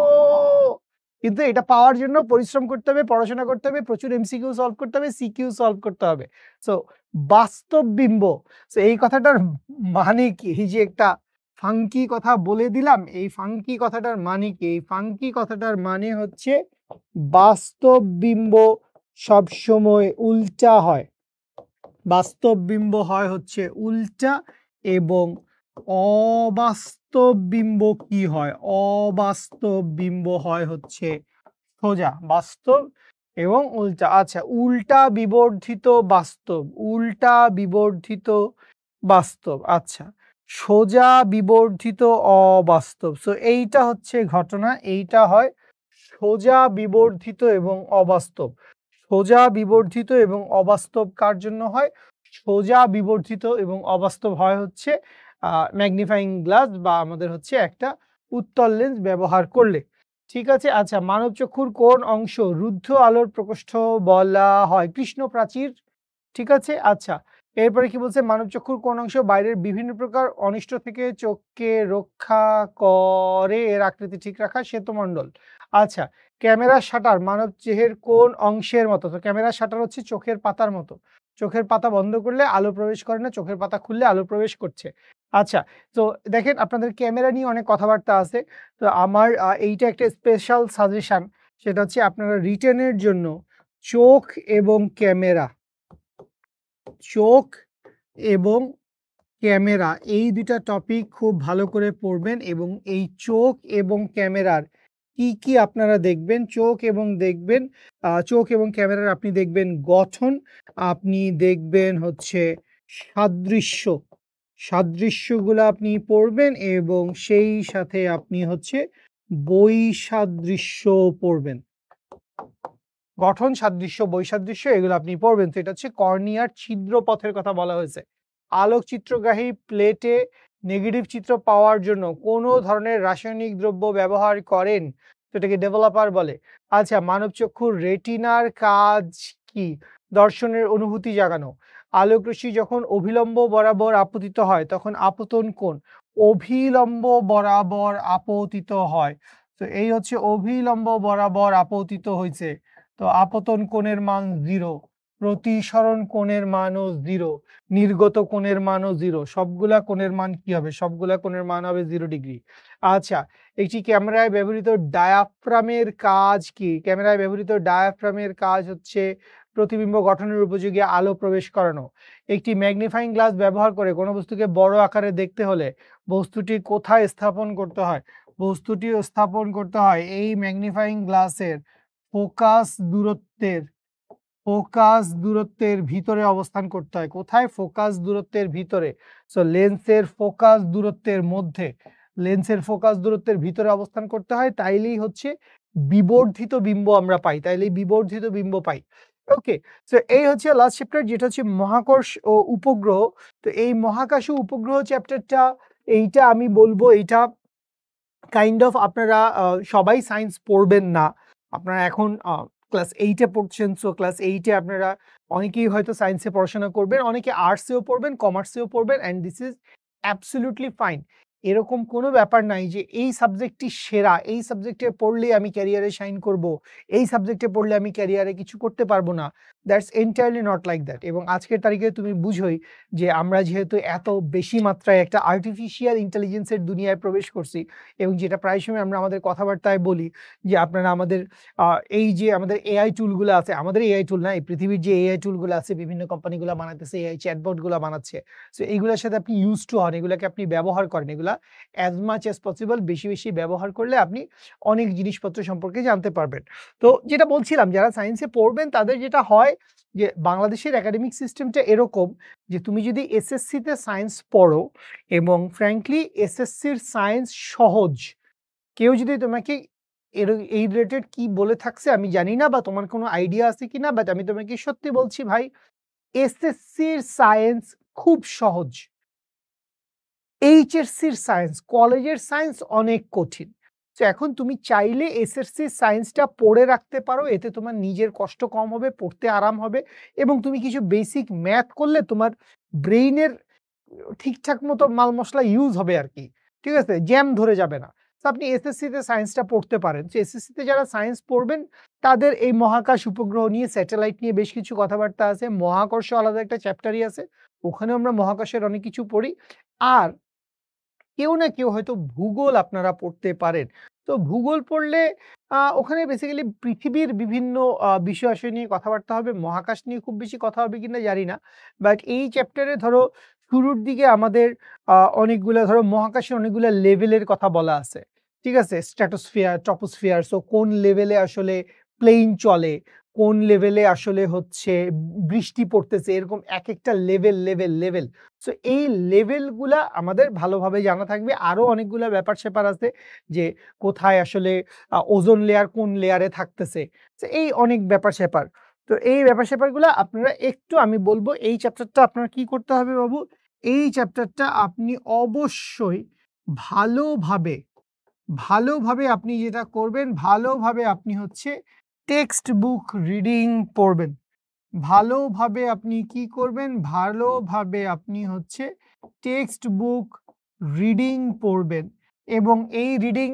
কিন্তু এটা পাওয়ার জন্য পরিশ্রম করতে হবে, পড়াশোনা করতে হবে, প্রচুর এমসিকিউ সলভ করতে হবে, সিকিউ সলভ করতে হবে। সো বাস্তব বিম্ব, সো এই কথাটার মানে কি? এই যে একটা ফাঙ্কি কথা বলে দিলাম, এই ফাঙ্কি কথাটার মানে কি? এই ফাঙ্কি কথাটার মানে হচ্ছে বাস্তব বিম্ব সবসময় উল্টা হয়। বাস্তব বিম্ব হয় হচ্ছে উল্টা, এবং অবাস্তব বিম্ব কি হয়? অবাস্তব বিম্ব হয় হচ্ছে সোজা। বাস্তব এবং উল্টা। আচ্ছা, উল্টা বিবর্ধিত বাস্তব, উল্টা বিবর্ধিত বাস্তব। আচ্ছা, সোজা বিবর্ধিত অবাস্তব। সো এইটা হচ্ছে ঘটনা, এইটা হয় সোজা বিবর্ধিত এবং অবাস্তব। সোজা বিবর্ধিত এবং অবাস্তব কার জন্য হয়? সোজা বিবর্ধিত এবং অবাস্তব হয় হচ্ছে ম্যাগনিফাইং গ্লাস, বা আমাদের হচ্ছে একটা উত্তল লেন্স ব্যবহার করলে। ঠিক আছে? আচ্ছা, মানব চক্ষুর কোন অংশ রুদ্ধ আলোর প্রকোষ্ঠ বলা হয়? কৃষ্ণ প্রাচীর। ঠিক আছে? আচ্ছা, এরপরে কি বলছে? মানব চক্ষুর কোন অংশ বাইরের বিভিন্ন প্রকার অনিষ্ট থেকে চোখকে রক্ষা করে এর আকৃতি ঠিক রাখা? শ্বেতমণ্ডল। আচ্ছা, ক্যামেরার শাটার মানব দেহের কোন অংশের মতো? তো ক্যামেরার শাটার হচ্ছে চোখের পাতার মতো। চোখের পাতা বন্ধ করলে আলো প্রবেশ করে না, চোখের পাতা খুললে আলো প্রবেশ করছে। আচ্ছা, তো দেখেন আপনাদের ক্যামেরা নিয়ে অনেক কথাবার্তা আছে। তো আমার এইটা একটা স্পেশাল সাজেশন, সেটা হচ্ছে আপনারা রিটেনের জন্য চোখ এবং ক্যামেরা, চোখ এবং ক্যামেরা এই ২ টা টপিক খুব ভালো করে পড়বেন এবং এই চোখ এবং ক্যামেরার কি আপনারা দেখবেন, চোখ এবং ক্যামেরার আপনি দেখবেন গঠন, আপনি দেখবেন হচ্ছে সাদৃশ্য। সাদৃশ্যগুলা আপনি পড়বেন এবং সেই সাথে আপনি হচ্ছে বৈসাদৃশ্যও পড়বেন। গঠন, সাদৃশ্য, বৈসাদৃশ্য এগুলো আপনি পড়বেন। তো এটা হচ্ছে কর্নিয়ার ছিদ্রপথের কথা বলা হয়েছে। আলোকচিত্রগ্রাহী প্লেটে নেগেটিভ চিত্র পাওয়ার জন্য কোনো ধরনের রাসায়নিক দ্রব্য ব্যবহার করেন, তো এটাকে ডেভেলপার বলে। আচ্ছা, মানবচক্ষুর রেটিনার কাজ কি? দর্শনের অনুভূতি জাগানো। আলোকরশ্মি যখন অভিলম্ব বরাবর আপতিত হয় তখন আপতন কোণ অভিলম্ব বরাবর আপতিত হয়। তো এই হচ্ছে অভিলম্ব বরাবর আপতিত হইছে। তো আপতন কোণের মান 0, প্রতিসরণ কোণের মানও 0, নির্গত কোণের মানও 0। সবগুলা কোণের মান কি হবে? সবগুলা কোণের মান হবে 0 ডিগ্রি। আচ্ছা, একটি ক্যামেরায় ব্যবহৃত ডায়াফ্রামের কাজ কি? ক্যামেরায় ব্যবহৃত ডায়াফ্রামের কাজ হচ্ছে প্রতিবিম্ব গঠনের উপযোগী আলো প্রবেশ করানো। একটি ম্যাগনিফাইং গ্লাস ব্যবহার করে কোনো বস্তুকে বড় আকারে দেখতে হলে বস্তুটি কোথায় স্থাপন করতে হয়? বস্তুটি স্থাপন করতে হয় এই ম্যাগনিফাইং গ্লাসের ফোকাস দূরত্বের ভিতরে অবস্থান করতে হয়। কোথায়? ফোকাস দূরত্বের ভিতরে। সো লেন্সের ফোকাস দূরত্বের ভিতরে অবস্থান করতে হয়, তাইলেই হচ্ছে বিবর্ধিত বিম্ব আমরা পাই। ওকে, সো এই হচ্ছে লাস্ট চ্যাপ্টার, যেটা হচ্ছে মহাকর্ষ ও উপগ্রহ। তো এই মহাকাশ ও উপগ্রহ চ্যাপ্টারটা, এইটা আমি বলবো এইটা কাইন্ড অফ আপনারা সবাই সায়েন্স পড়বেন না। আপনারা এখন ক্লাস 8 এ পড়ছেন, সো ক্লাস 8 এ আপনারা অনেকেই হয়তো সায়েন্সে পড়াশোনা করবেন, অনেকে আর্টসেও পড়বেন, কমার্সেও পড়বেন, and this is absolutely fine. এরকম কোনো ব্যাপার নাই যে এই সাবজেক্টটি সেরা, এই সাবজেক্টে পড়লে আমি ক্যারিয়ারে শাইন করব, এই সাবজেক্টে পড়লে আমি ক্যারিয়ারে কিছু করতে পারবো না। That's entirely not like that. এবং আজকের তারিখে তুমি বুঝোই যে আমরা যেহেতু এত বেশি মাত্রায় একটা আর্টিফিশিয়াল ইন্টেলিজেন্সের দুনিয়ায় প্রবেশ করছি, এবং যেটা প্রায় সময় আমরা আমাদের কথাবার্তায় বলি যে আপনারা আমাদের এই যে আমাদের এআই টুলগুলো আছে, আমাদের এআই টুল না, এই পৃথিবীর যে এআই টুলগুলো আছে, বিভিন্ন কোম্পানিগুলো বানাতেছে, এআই চ্যাটবটগুলো বানাচ্ছে। সো এইগুলোর সাথে আপনি ইউজ টু হন, এগুলাকে আপনি ব্যবহার করেন। এগুলা অ্যাজ মাচ অ্যাজ পসিবল বেশি বেশি ব্যবহার করলে আপনি অনেক জিনিসপত্র সম্পর্কে জানতে পারবেন। তো যেটা বলছিলাম, যারা সায়েন্সে পড়বেন তাদের যেটা হয় যে বাংলাদেশের একাডেমিক সিস্টেমটা এরকম যে তুমি যদি এসএসসিতে সায়েন্স পড়ো এবং ফ্র্যাঙ্কলি এসএসসির সায়েন্স সহজ, কেউ যদি তোমাকে এই রিলেটেড কি বলে থাকছে আমি জানি না, বা তোমার কোনো আইডিয়া আছে কিনা, বাট আমি তোমাকে সত্যি বলছি ভাই, এসএসসির সায়েন্স খুব সহজ। এইচএসসির সায়েন্স, কলেজের সায়েন্স অনেক কঠিন। তো এখন তুমি চাইলে এসএসসির সায়েন্সটা পড়ে রাখতে পারো, এতে তোমার নিজের কষ্ট কম হবে, পড়তে আরাম হবে, এবং তুমি কিছু বেসিক ম্যাথ করলে তোমার ব্রেইনের ঠিকঠাক মতো মাল মশলা ইউজ হবে আর কি। ঠিক আছে? জ্যাম ধরে যাবে না। তো আপনি এসএসসিতে সায়েন্সটা পড়তে পারেন। তো এসএসসিতে যারা সায়েন্স পড়বেন তাদের এই মহাকাশ উপগ্রহ নিয়ে, স্যাটেলাইট নিয়ে বেশ কিছু কথাবার্তা আছে। মহাকর্ষ আলাদা একটা চ্যাপ্টারই আছে। ওখানেও আমরা মহাকাশের অনেক কিছু পড়ি। আর কেউ না কেউ হয়তো ভূগোল আপনারা পড়তে পারেন। তো ভূগোল পড়লে ওখানে বেসিক্যালি পৃথিবীর বিভিন্ন বিষয়-আশয় নিয়ে কথাবার্তা হবে। মহাকাশ নিয়ে খুব বেশি কথা হবে কিনা জানি না। বাট এই চ্যাপ্টারে ধরো শুরুর দিকে আমাদের অনেকগুলা ধরো মহাকাশের অনেকগুলা লেভেলের কথা বলা আছে। ঠিক আছে? স্ট্র্যাটোস্ফিয়ার, ট্রপোস্ফিয়ার, সো কোন লেভেলে আসলে প্লেন চলে, কোন লেভেলে আসলে হচ্ছে বৃষ্টি পড়তেছে, এরকম একেকটা লেভেল। সো এই লেভেলগুলা আমাদের ভালোভাবে জানা থাকবে। আরো অনেকগুলা ব্যাপার-স্যাপার আছে যে কোথায় আসলে ওজোন লেয়ার কোন লেয়ারে থাকতেছে। তো এই অনেক ব্যাপার-স্যাপার। তো এই ব্যাপার-স্যাপারগুলা আপনারা একটু, আমি বলব এই চ্যাপ্টারটা আপনার কি করতে হবে বাবু? এই চ্যাপ্টারটা আপনি অবশ্যই ভালোভাবে, ভালোভাবে আপনি যেটা করবেন, ভালোভাবে আপনি হচ্ছে টেক্সট বুক রিডিং পড়বেন। ভালোভাবে আপনি কি করবেন? ভালোভাবে আপনি হচ্ছে টেক্সট বুক রিডিং পড়বেন। এবং এই রিডিং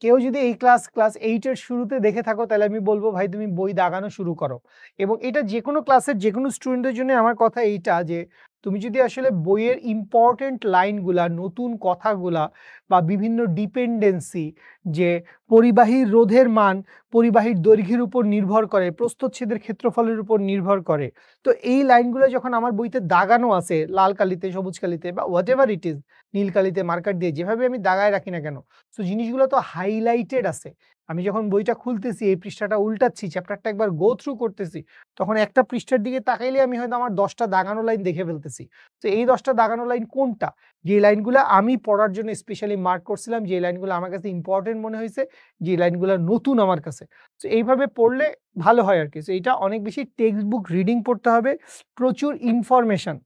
কেউ যদি এই ক্লাস 8 এর শুরুতে দেখে থাকো, তাহলে আমি বলব ভাই তুমি বই দাগানো শুরু করো। এবং এটা যেকোনো ক্লাসের যেকোনো স্টুডেন্টের জন্য আমার কথা এইটা যে তুমি যদি আসলে বইয়ের ইম্পর্টেন্ট লাইনগুলা, নতুন কথাগুলা বা বিভিন্ন ডিপেন্ডেন্সি যে পরিবাহীর রোধের মান পরিবাহীর দৈর্ঘ্যের উপর নির্ভর করে, প্রস্থচ্ছেদের ক্ষেত্রফলের উপর নির্ভর করে। তো এই লাইনগুলো যখন আমার বইতে দাগানো আছে লাল কালিতে, সবুজ কালিতে বা হোয়াটএভার ইট ইজ, নীল কালিতে মার্কার দিয়ে যেভাবে আমি দাগায় রাখি না কেন, সো জিনিসগুলো তো হাইলাইটেড আছে। আমি যখন বইটা খুলতেছি, এই পৃষ্ঠাটা উল্টাচ্ছি, চ্যাপ্টারটা একবার গো থ্রু করতেছি, তখন একটা পৃষ্ঠার দিকে তাকাইলে আমি হয়তো আমার 10টা দাগানো লাইন দেখে ফেলতেছি। তো এই 10টা দাগানো লাইন কোনটা? যে লাইনগুলো আমি পড়ার জন্য স্পেশালি মার্ক করছিলাম, যে লাইনগুলো আমার কাছে ইম্পর্টেন্ট মনে হয়েছে, যে লাইনগুলো নতুন আমার কাছে। তো এইভাবে পড়লে ভালো হয় আরকি। সো এইটা অনেক বেশি টেক্সট বুক রিডিং পড়তে হবে, প্রচুর ইনফরমেশন।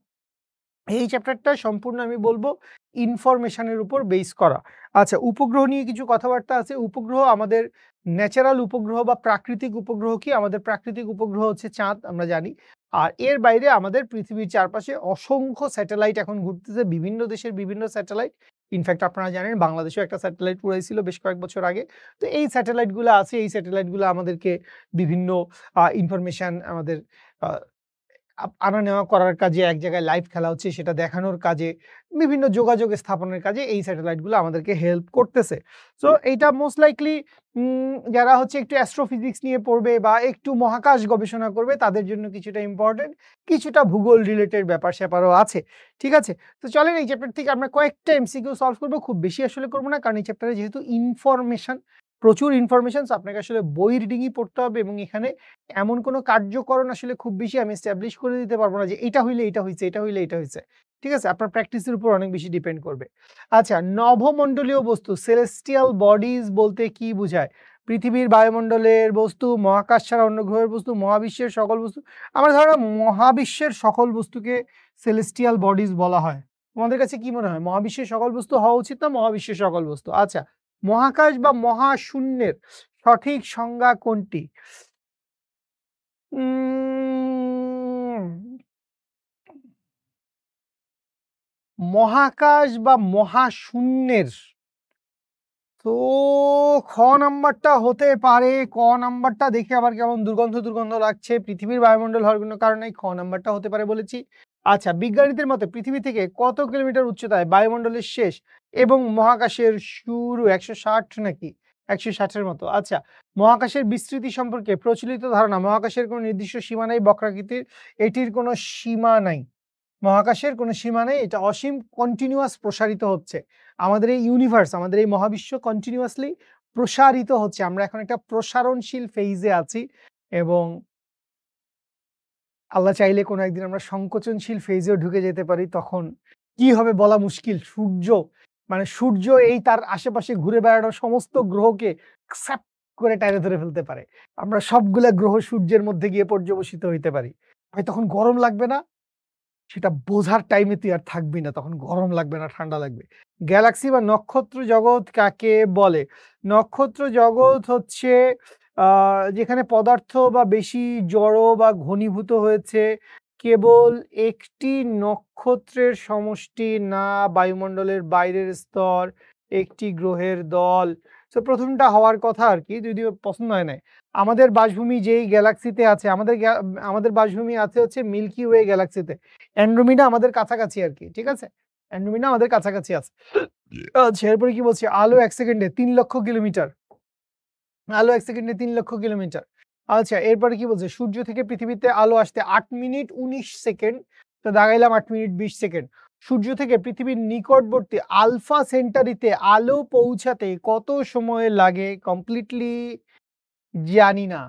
এই চ্যাপ্টারটা সম্পূর্ণ আমি বলবো ইনফরমেশনের উপর বেস করা। আচ্ছা, উপগ্রহ নিয়ে কিছু কথাবার্তা আছে। উপগ্রহ আমাদের ন্যাচারাল উপগ্রহ বা প্রাকৃতিক উপগ্রহ কি? আমাদের প্রাকৃতিক উপগ্রহ হচ্ছে চাঁদ, আমরা জানি। আর এর বাইরে আমাদের পৃথিবীর চারপাশে অসংখ্য স্যাটেলাইট এখন ঘুরতেছে, বিভিন্ন দেশের বিভিন্ন স্যাটেলাইট। ইনফ্যাক্ট আপনারা জানেন বাংলাদেশেও একটা স্যাটেলাইট উড়াইছিল বেশ কয়েক বছর আগে। তো এই স্যাটেলাইটগুলো আছে, এই স্যাটেলাইটগুলো আমাদেরকে বিভিন্ন ইনফরমেশন আমাদের আ আনা নেওয়া করার কাজে, এক জায়গায় লাইভ খেলা হচ্ছে সেটা দেখানোর কাজে, বিভিন্ন যোগাযোগ স্থাপনের কাজে এই স্যাটেলাইটগুলো আমাদেরকে হেল্প করতেছে। সো এইটা মোস্ট লাইকলি যারা হচ্ছে একটু অ্যাস্ট্রোফিজিক্স নিয়ে পড়বে বা একটু মহাকাশ গবেষণা করবে তাদের জন্য কিছুটা ইম্পর্টেন্ট, কিছুটা ভূগোল রিলেটেড ব্যাপার-স্যাপারও আছে। ঠিক আছে? তো চলেন এই চ্যাপ্টার থেকে আমরা কয়েকটা এমসিকিউ সলভ করব। খুব বেশি আসলে করব না, কারণ এই চ্যাপ্টারে যেহেতু ইনফরমেশন, প্রচুর ইনফরমেশন, সো আপনাকে আসলে বই রিডিংই পড়তে হবে এবং এখানে এমন কোনো কার্যকরণ আসলে খুব বেশি আমি এস্টাবলিশ করে দিতে পারব না যে এটা হইলে এটা হইছে, এটা হইলে এটা হইছে। ঠিক আছে? আপনার প্র্যাকটিসের উপর অনেক বেশি ডিপেন্ড করবে। আচ্ছা, নভোমণ্ডলীয় বস্তু সেলেস্টিয়াল বডিজ বলতে কি বুঝায়? পৃথিবীর বায়ুমণ্ডলের বস্তু, মহাকাশ ছাড়া অন্য গ্রহের বস্তু, মহাবিশ্বের সকল বস্তু। আমার ধারণা মহাবিশ্বের সকল বস্তুকে সেলেস্টিয়াল বডিজ বলা হয়। তোমাদের কাছে কি মনে হয়? মহাবিশ্বের সকল বস্তু হওয়া উচিত না মহাবিশ্বের সকল বস্তু? আচ্ছা, মহাকাশ বা মহাশূন্যের সঠিক সংজ্ঞা কোনটি? উম মহাকাশ বা মহাশূন্যের, তো খ নাম্বারটা হতে পারে। ক নাম্বারটা দেখে আবার কেমন দুর্গন্ধ দুর্গন্ধ লাগছে। পৃথিবীর বায়ুমণ্ডল হওয়ার কোনো কারণ নেই, খ নাম্বারটা হতে পারে বলেছি। আচ্ছা, বিজ্ঞানীদের মতে পৃথিবী থেকে কত কিলোমিটার উচ্চতায় বায়ুমণ্ডলের শেষ এবং মহাকাশের শুরু? 160 নাকি 160 এর মতো। আচ্ছা, মহাকাশের বিস্তৃতি সম্পর্কে প্রচলিত ধারণা? মহাকাশের কোনো নির্দিষ্ট সীমা নাই, বক্রাকৃতির, এটির কোনো সীমা নাই। মহাকাশের কোনো সীমা নেই, এটা অসীম কন্টিনিউয়াস প্রসারিত হচ্ছে। আমাদের এই ইউনিভার্স, আমাদের এই মহাবিশ্ব কন্টিনিউয়াসলি প্রসারিত হচ্ছে। আমরা এখন একটা প্রসারণশীল ফেইজে আছি এবং আল্লাহ চাইলে কোনো একদিন আমরা সংকোচনশীল ফেইজেও ঢুকে যেতে পারি। তখন কি হবে বলা মুশকিল। সূর্য এই তার আশেপাশে ঘুরে বেড়ানো সমস্ত গ্রহকে স্যাপ করে টেনে ধরে ফেলতে পারে। আমরা সবগুলা গ্রহ সূর্যের মধ্যে গিয়ে পর্যবসিত হইতে পারি। ভাই তখন গরম লাগবে না? সেটা বোঝার টাইমে তুই আর থাকবি না। তখন গরম লাগবে না, ঠান্ডা লাগবে। গ্যালাক্সি বা নক্ষত্র জগৎ কাকে বলে? নক্ষত্র জগৎ হচ্ছে আ যেখানে পদার্থ বা বেশি জড় বা ঘনীভূত হয়েছে কেবল একটি নক্ষত্রের সমষ্টি, না বায়ুমণ্ডলের বাইরের স্তর, একটি গ্রহের দল। সো ১ম টা হওয়ার কথা আরকি, যদিও পছন্দ হয় নাই। আমাদের বাসভূমি যেই গ্যালাক্সিতে আছে, আমাদের বাসভূমি আছে হচ্ছে মিল্কি ওয়ে গ্যালাক্সিতে। অ্যান্ড্রোমিডা আমাদের কাছাকাছি আরকি। ঠিক আছে? অ্যান্ড্রোমিডা আমাদের কাছাকাছি আছে। আচ্ছা, এরপরে কি বলছে? আলো ১ সেকেন্ডে ৩,০০,০০০ কিলোমিটার। আলো ১ সেকেন্ডে ৩,০০,০০০ কিলোমিটার। আচ্ছা, এরপরে কি বলছে? সূর্য থেকে পৃথিবীতে আলো আসতে ৮ মিনিট ১৯ সেকেন্ড। তো দাগাইলাম ৮ মিনিট ২০ সেকেন্ড। সূর্য থেকে পৃথিবীর নিকটবর্তী আলফা সেন্টারিতে আলো পৌঁছাতে কত সময় লাগে? কমপ্লিটলি জানি না।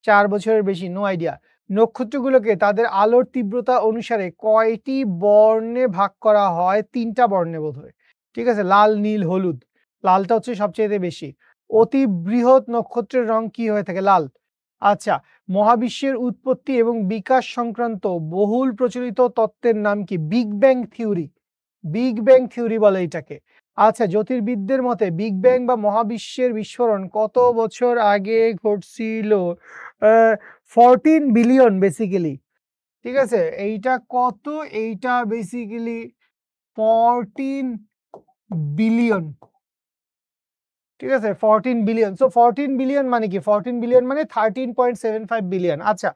৪ বছরের বেশি, নো আইডিয়া। নক্ষত্রগুলোকে তাদের আলোর তীব্রতা অনুসারে কয়টি বর্ণে ভাগ করা হয়? ৩ টা বর্ণে বোধহয়। ঠিক আছে? লাল, নীল, হলুদ। লালটা হচ্ছে সবচাইতে বেশি। অতি বৃহৎ নক্ষত্রের রং কি হয়ে থাকে? লাল। আচ্ছা, মহাবিশ্বের উৎপত্তি এবং বিকাশ সংক্রান্ত বহুল প্রচলিত তত্ত্বের নাম কি? Big bang theory. Big bang theory বলে এটাকে। আচ্ছা, জ্যোতির্বিদদের মতে বিগ ব্যাং বা মহাবিশ্বের বিস্ফোরণ কত বছর আগে ঘটছিল? আ 14 বিলিয়ন বেসিক্যালি। ঠিক আছে? এইটা কত? এইটা বেসিক্যালি 14 বিলিয়ন। ঠিক আছে? 14 বিলিয়ন। সো 14 বিলিয়ন মানে কি? 14 বিলিয়ন মানে 13.75 বিলিয়ন। আচ্ছা,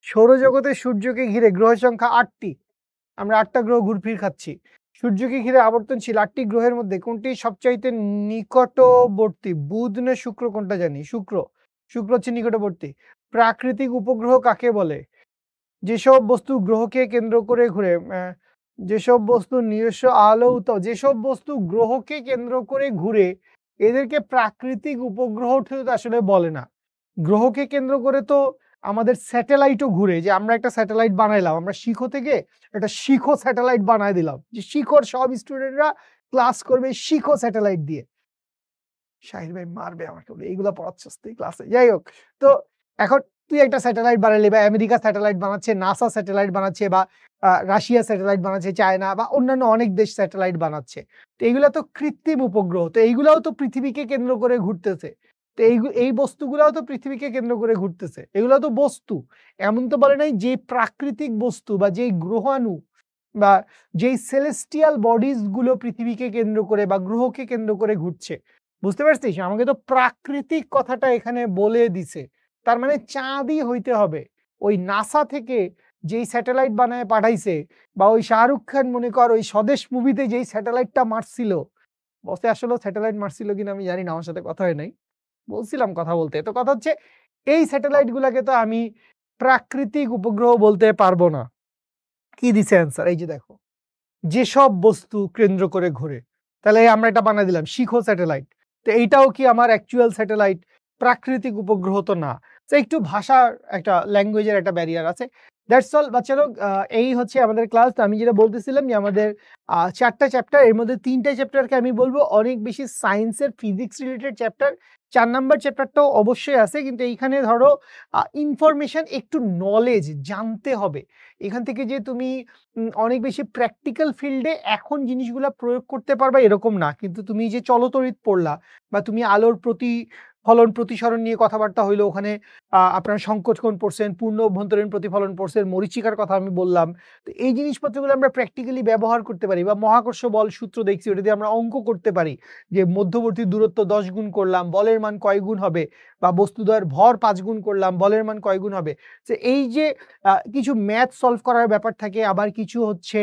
সৌরজগতে সূর্যকে ঘিরে গ্রহের সংখ্যা ৮ টি। আমরা ৮টা গ্রহ ঘুরফির খাচ্ছি। সূর্যকে ঘিরে আবর্তনশীল ৮টি গ্রহের মধ্যে কোনটি সবচাইতে নিকটবর্তী? বুধ না শুক্র কোনটা জানি? শুক্র। শুক্র হচ্ছে নিকটবর্তী। প্রাকৃতিক উপগ্রহ কাকে বলে? যেসব বস্তু গ্রহকে কেন্দ্র করে ঘুরে, যেসব বস্তুর নিজস্ব আলো যেসব বস্তু গ্রহকে কেন্দ্র করে ঘুরে এদেরকে প্রাকৃতিক উপগ্রহ আসলে বলে না। গ্রহকে কেন্দ্র করে তো আমাদের স্যাটেলাইটও ঘুরে, যে আমরা একটা স্যাটেলাইট বানাইলাম, আমরা শিখো থেকে একটা শিখো স্যাটেলাইট বানায় দিলাম, যে শিখোর সব স্টুডেন্টরা ক্লাস করবে শিখো স্যাটেলাইট দিয়ে। শাহির ভাই মারবে আমাকে, বলে এইগুলা পড়াচ্ছিস তুই ক্লাসে। যাই হোক, তো এখন তুই একটা স্যাটেলাইট বানালি, বা আমেরিকা স্যাটেলাইট বানাচ্ছে, নাসা স্যাটেলাইট বানাচ্ছে, বা রাশিয়া স্যাটেলাইট বানাচ্ছে, চায়না বা অন্যান্য অনেক দেশ স্যাটেলাইট বানাচ্ছে। তো এইগুলা তো কৃত্রিম উপগ্রহ, তো এইগুলাও তো পৃথিবীকে কেন্দ্র করে ঘুরতেছে। তো এই বস্তুগুলাও তো পৃথিবীকে কেন্দ্র করে ঘুরতেছে, এগুলো তো বস্তু। এমন তো বলে নাই যে প্রাকৃতিক বস্তু বা যেই গ্রহাণু বা যেই সেলেস্টিয়াল বডিজ গুলো পৃথিবীকে কেন্দ্র করে বা গ্রহকে কেন্দ্র করে ঘুরছে। বুঝতে পারছিস? আমাকে তো প্রাকৃতিক কথাটা এখানে বলে দিছে। তার মানে চাঁদই হইতে হবে। ওই নাসা থেকে যেই স্যাটেলাইট বানায় পাঠাইছে, বা ওই শাহরুখ খান মনে কর ওই স্বদেশ মুভিতে যেই স্যাটেলাইটটা মারছিল, বসে আসলেও স্যাটেলাইট মারছিল কিনা আমি জানি না, আমার সাথে কথা হয় নাই। বলছিলাম কথা বলতে। তো কথা হচ্ছে এই স্যাটেলাইট গুলাকে তো আমি প্রাকৃতিক উপগ্রহ বলতে পারবো না। কি দিছে অ্যান্সার? এই যে দেখো, যেসব বস্তু কেন্দ্র করে ঘোরে। তাহলে আমরা এটা বানায় দিলাম শিখো স্যাটেলাইট। তো এইটাও কি আমার অ্যাকচুয়াল স্যাটেলাইট? প্রাকৃতিক উপগ্রহ তো না। তো একটু ভাষার একটা ল্যাঙ্গুয়েজের একটা ব্যারিয়ার আছে। দ্যাটস অল বাচ্চা লোক। এই হচ্ছে আমাদের ক্লাস। তো আমি যেটা বলতেছিলাম যে আমাদের ৪ টা চ্যাপ্টার, এর মধ্যে ৩ টা চ্যাপ্টারকে আমি বলব অনেক বেশি সায়েন্সের ফিজিক্স রিলেটেড চ্যাপ্টার। ৪ নাম্বার চ্যাপ্টারটাও অবশ্যই আছে, কিন্তু এইখানে ধরো ইনফরমেশন, একটু নলেজ জানতে হবে। এখান থেকে যে তুমি অনেক বেশি প্র্যাকটিক্যাল ফিল্ডে এখন জিনিসগুলা প্রয়োগ করতে পারবা এরকম না। কিন্তু তুমি যে চলতরিৎ পড়লা, বা তুমি আলোর প্রতিফলন প্রতিসরণ নিয়ে কথাবার্তা হইলো, ওখানে আপনার সংকোচ কোণ পড়ছেন, পূর্ণ অভ্যন্তরীণ প্রতিফলন পড়ছেন, মরীচিকার কথা আমি বললাম। তো এই জিনিসপত্রগুলো আমরা প্র্যাকটিক্যালি ব্যবহার করতে পারি, বা মহাকর্ষ বল সূত্র দেখছি ওটা দিয়ে আমরা অঙ্ক করতে পারি, যে মধ্যবর্তী দূরত্ব 10 গুণ করলাম বলের মান কয় গুণ হবে, বা বস্তুদ্বয়ের ভর 5 গুণ করলাম বলের মান কয় গুণ হবে। তো এই যে কিছু ম্যাথ সলভ করার ব্যাপার থাকে, আবার কিছু হচ্ছে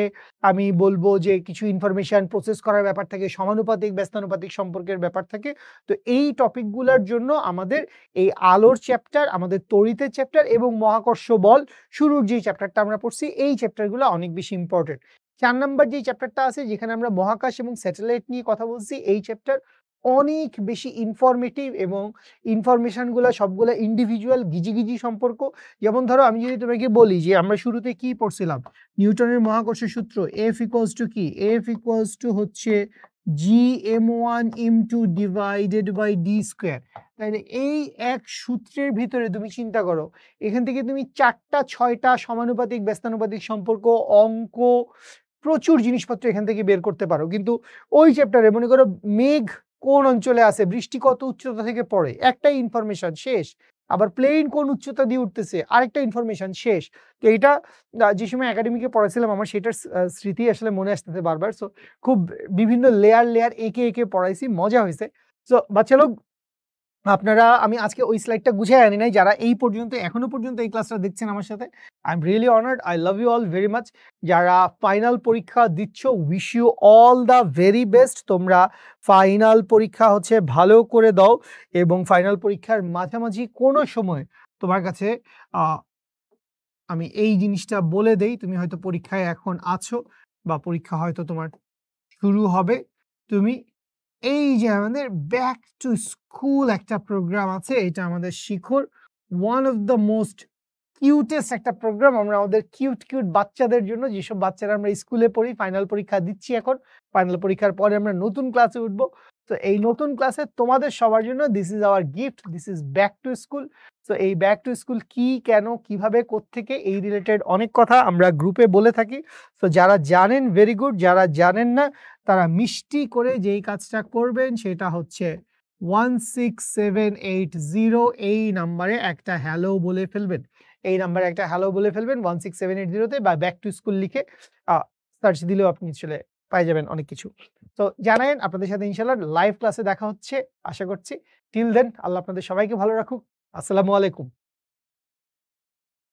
আমি বলবো যে কিছু ইনফরমেশন প্রসেস করার ব্যাপার থাকে, সমানুপাতিক ব্যস্তানুপাতিক সম্পর্কের ব্যাপার থাকে। তো এই টপিকগুলোর জন্য আমাদের এই আলোর চ্যাপ্টার, আমাদের তড়িতের চ্যাপ্টার এবং মহাকর্ষ বল শুরুর যে চ্যাপ্টারটা আমরা পড়ছি, এই চ্যাপ্টারগুলো অনেক বেশি ইম্পর্টেন্ট। ৪ নাম্বার যে চ্যাপ্টারটা আছে যেখানে আমরা মহাকাশ এবং স্যাটেলাইট নিয়ে কথা বলছি, এই চ্যাপ্টার অনেক বেশি ইনফরমেটিভ, এবং ইনফরমেশনগুলো সবগুলো ইন্ডিভিজুয়াল গিজিগিজি সম্পর্ক। যেমন ধরো আমি যদি তোমাকে বলি যে আমরা শুরুতে কি পড়ছিলাম, নিউটনের মহাকর্ষ সূত্র, F ইকুয়ালস টু কি? F ইকুয়ালস টু হচ্ছে gm1 m2 divided by d square. তাহলে এই এক সূত্রের ভিতরে তুমি চিন্তা করো, এখান থেকে তুমি 4টা 6টা সমানুপাতিক ব্যস্তানুপাতিক সম্পর্ক, অঙ্ক, প্রচুর জিনিসপত্র এখান থেকে বের করতে পারো। কিন্তু ওই চ্যাপ্টারে মনে করো মেঘ কোন অঞ্চলে আছে, বৃষ্টি কত উচ্চতা থেকে পড়ে, একটাই ইনফরমেশন শেষ। আবার প্লেন কোন উচ্চতা দিয়ে উঠতেছে, আরেকটা ইনফরমেশন শেষ। তো এটা যে সময় একাডেমিকে পড়াইছিলাম আমার সেটার স্মৃতি আসলে মনে আসতেছে বারবার। সো খুব বিভিন্ন লেয়ার এঁকে এঁকে পড়াইছি, মজা হয়েছে। সো বাচ্চা লোক, আপনারা, আমি আজকে ওই স্লাইডটা গুছিয়ে আনি নাই। যারা এই পর্যন্ত এখনো পর্যন্ত এই ক্লাসটা দেখছেন আমার সাথে, I am really honoured, I love you all very much. যারা ফাইনাল পরীক্ষা দিচ্ছ, wish you all the very best. তোমরা ফাইনাল পরীক্ষা হচ্ছে ভালো করে দাও, এবং ফাইনাল পরীক্ষার মাঝামাঝি কোনো সময় তোমার কাছে আমি এই জিনিসটা বলে দেই, তুমি হয়তো পরীক্ষায় এখন আছো, বা পরীক্ষা হয়তো তোমার শুরু হবে। তুমি এই যে আমাদের ব্যাক টু স্কুল একটা প্রোগ্রাম আছে, এটা আমাদের Shikhor one of the most cutest একটা প্রোগ্রাম। আমরা আমাদের কিউট বাচ্চাদের জন্য, যেসব বাচ্চারা আমরা স্কুলে পড়ি, ফাইনাল পরীক্ষা দিচ্ছি এখন, ফাইনাল পরীক্ষার পরে আমরা নতুন ক্লাসে উঠবো। তো এই নতুন ক্লাসে তোমাদের সবার জন্য this is our gift, this is back to school. তো এই ব্যাক টু স্কুল কি, কেন, কিভাবে, কোত্থেকে, এই রিলেটেড অনেক কথা আমরা গ্রুপে বলে থাকি। তো যারা জানেন ভেরি গুড, যারা জানেন না তারা মিষ্টি করে যেই কাজটা করবেন সেটা হচ্ছে 16780 এই নাম্বারে একটা হ্যালো বলে ফেলবেন। এই নাম্বারে একটা হ্যালো বলে ফেলবেন 16780 তে, বা ব্যাক টু স্কুল লিখে সার্চ দিলেও আপনি চলে পাই যাবেন অনেক কিছু। তো জানেন, আপনাদের সাথে ইনশাআল্লাহ লাইভ ক্লাসে দেখা হচ্ছে আশা করছি। টিল দেন, আল্লাহ আপনাদের সবাইকে ভালো রাখুক। আসসালামু আলাইকুম।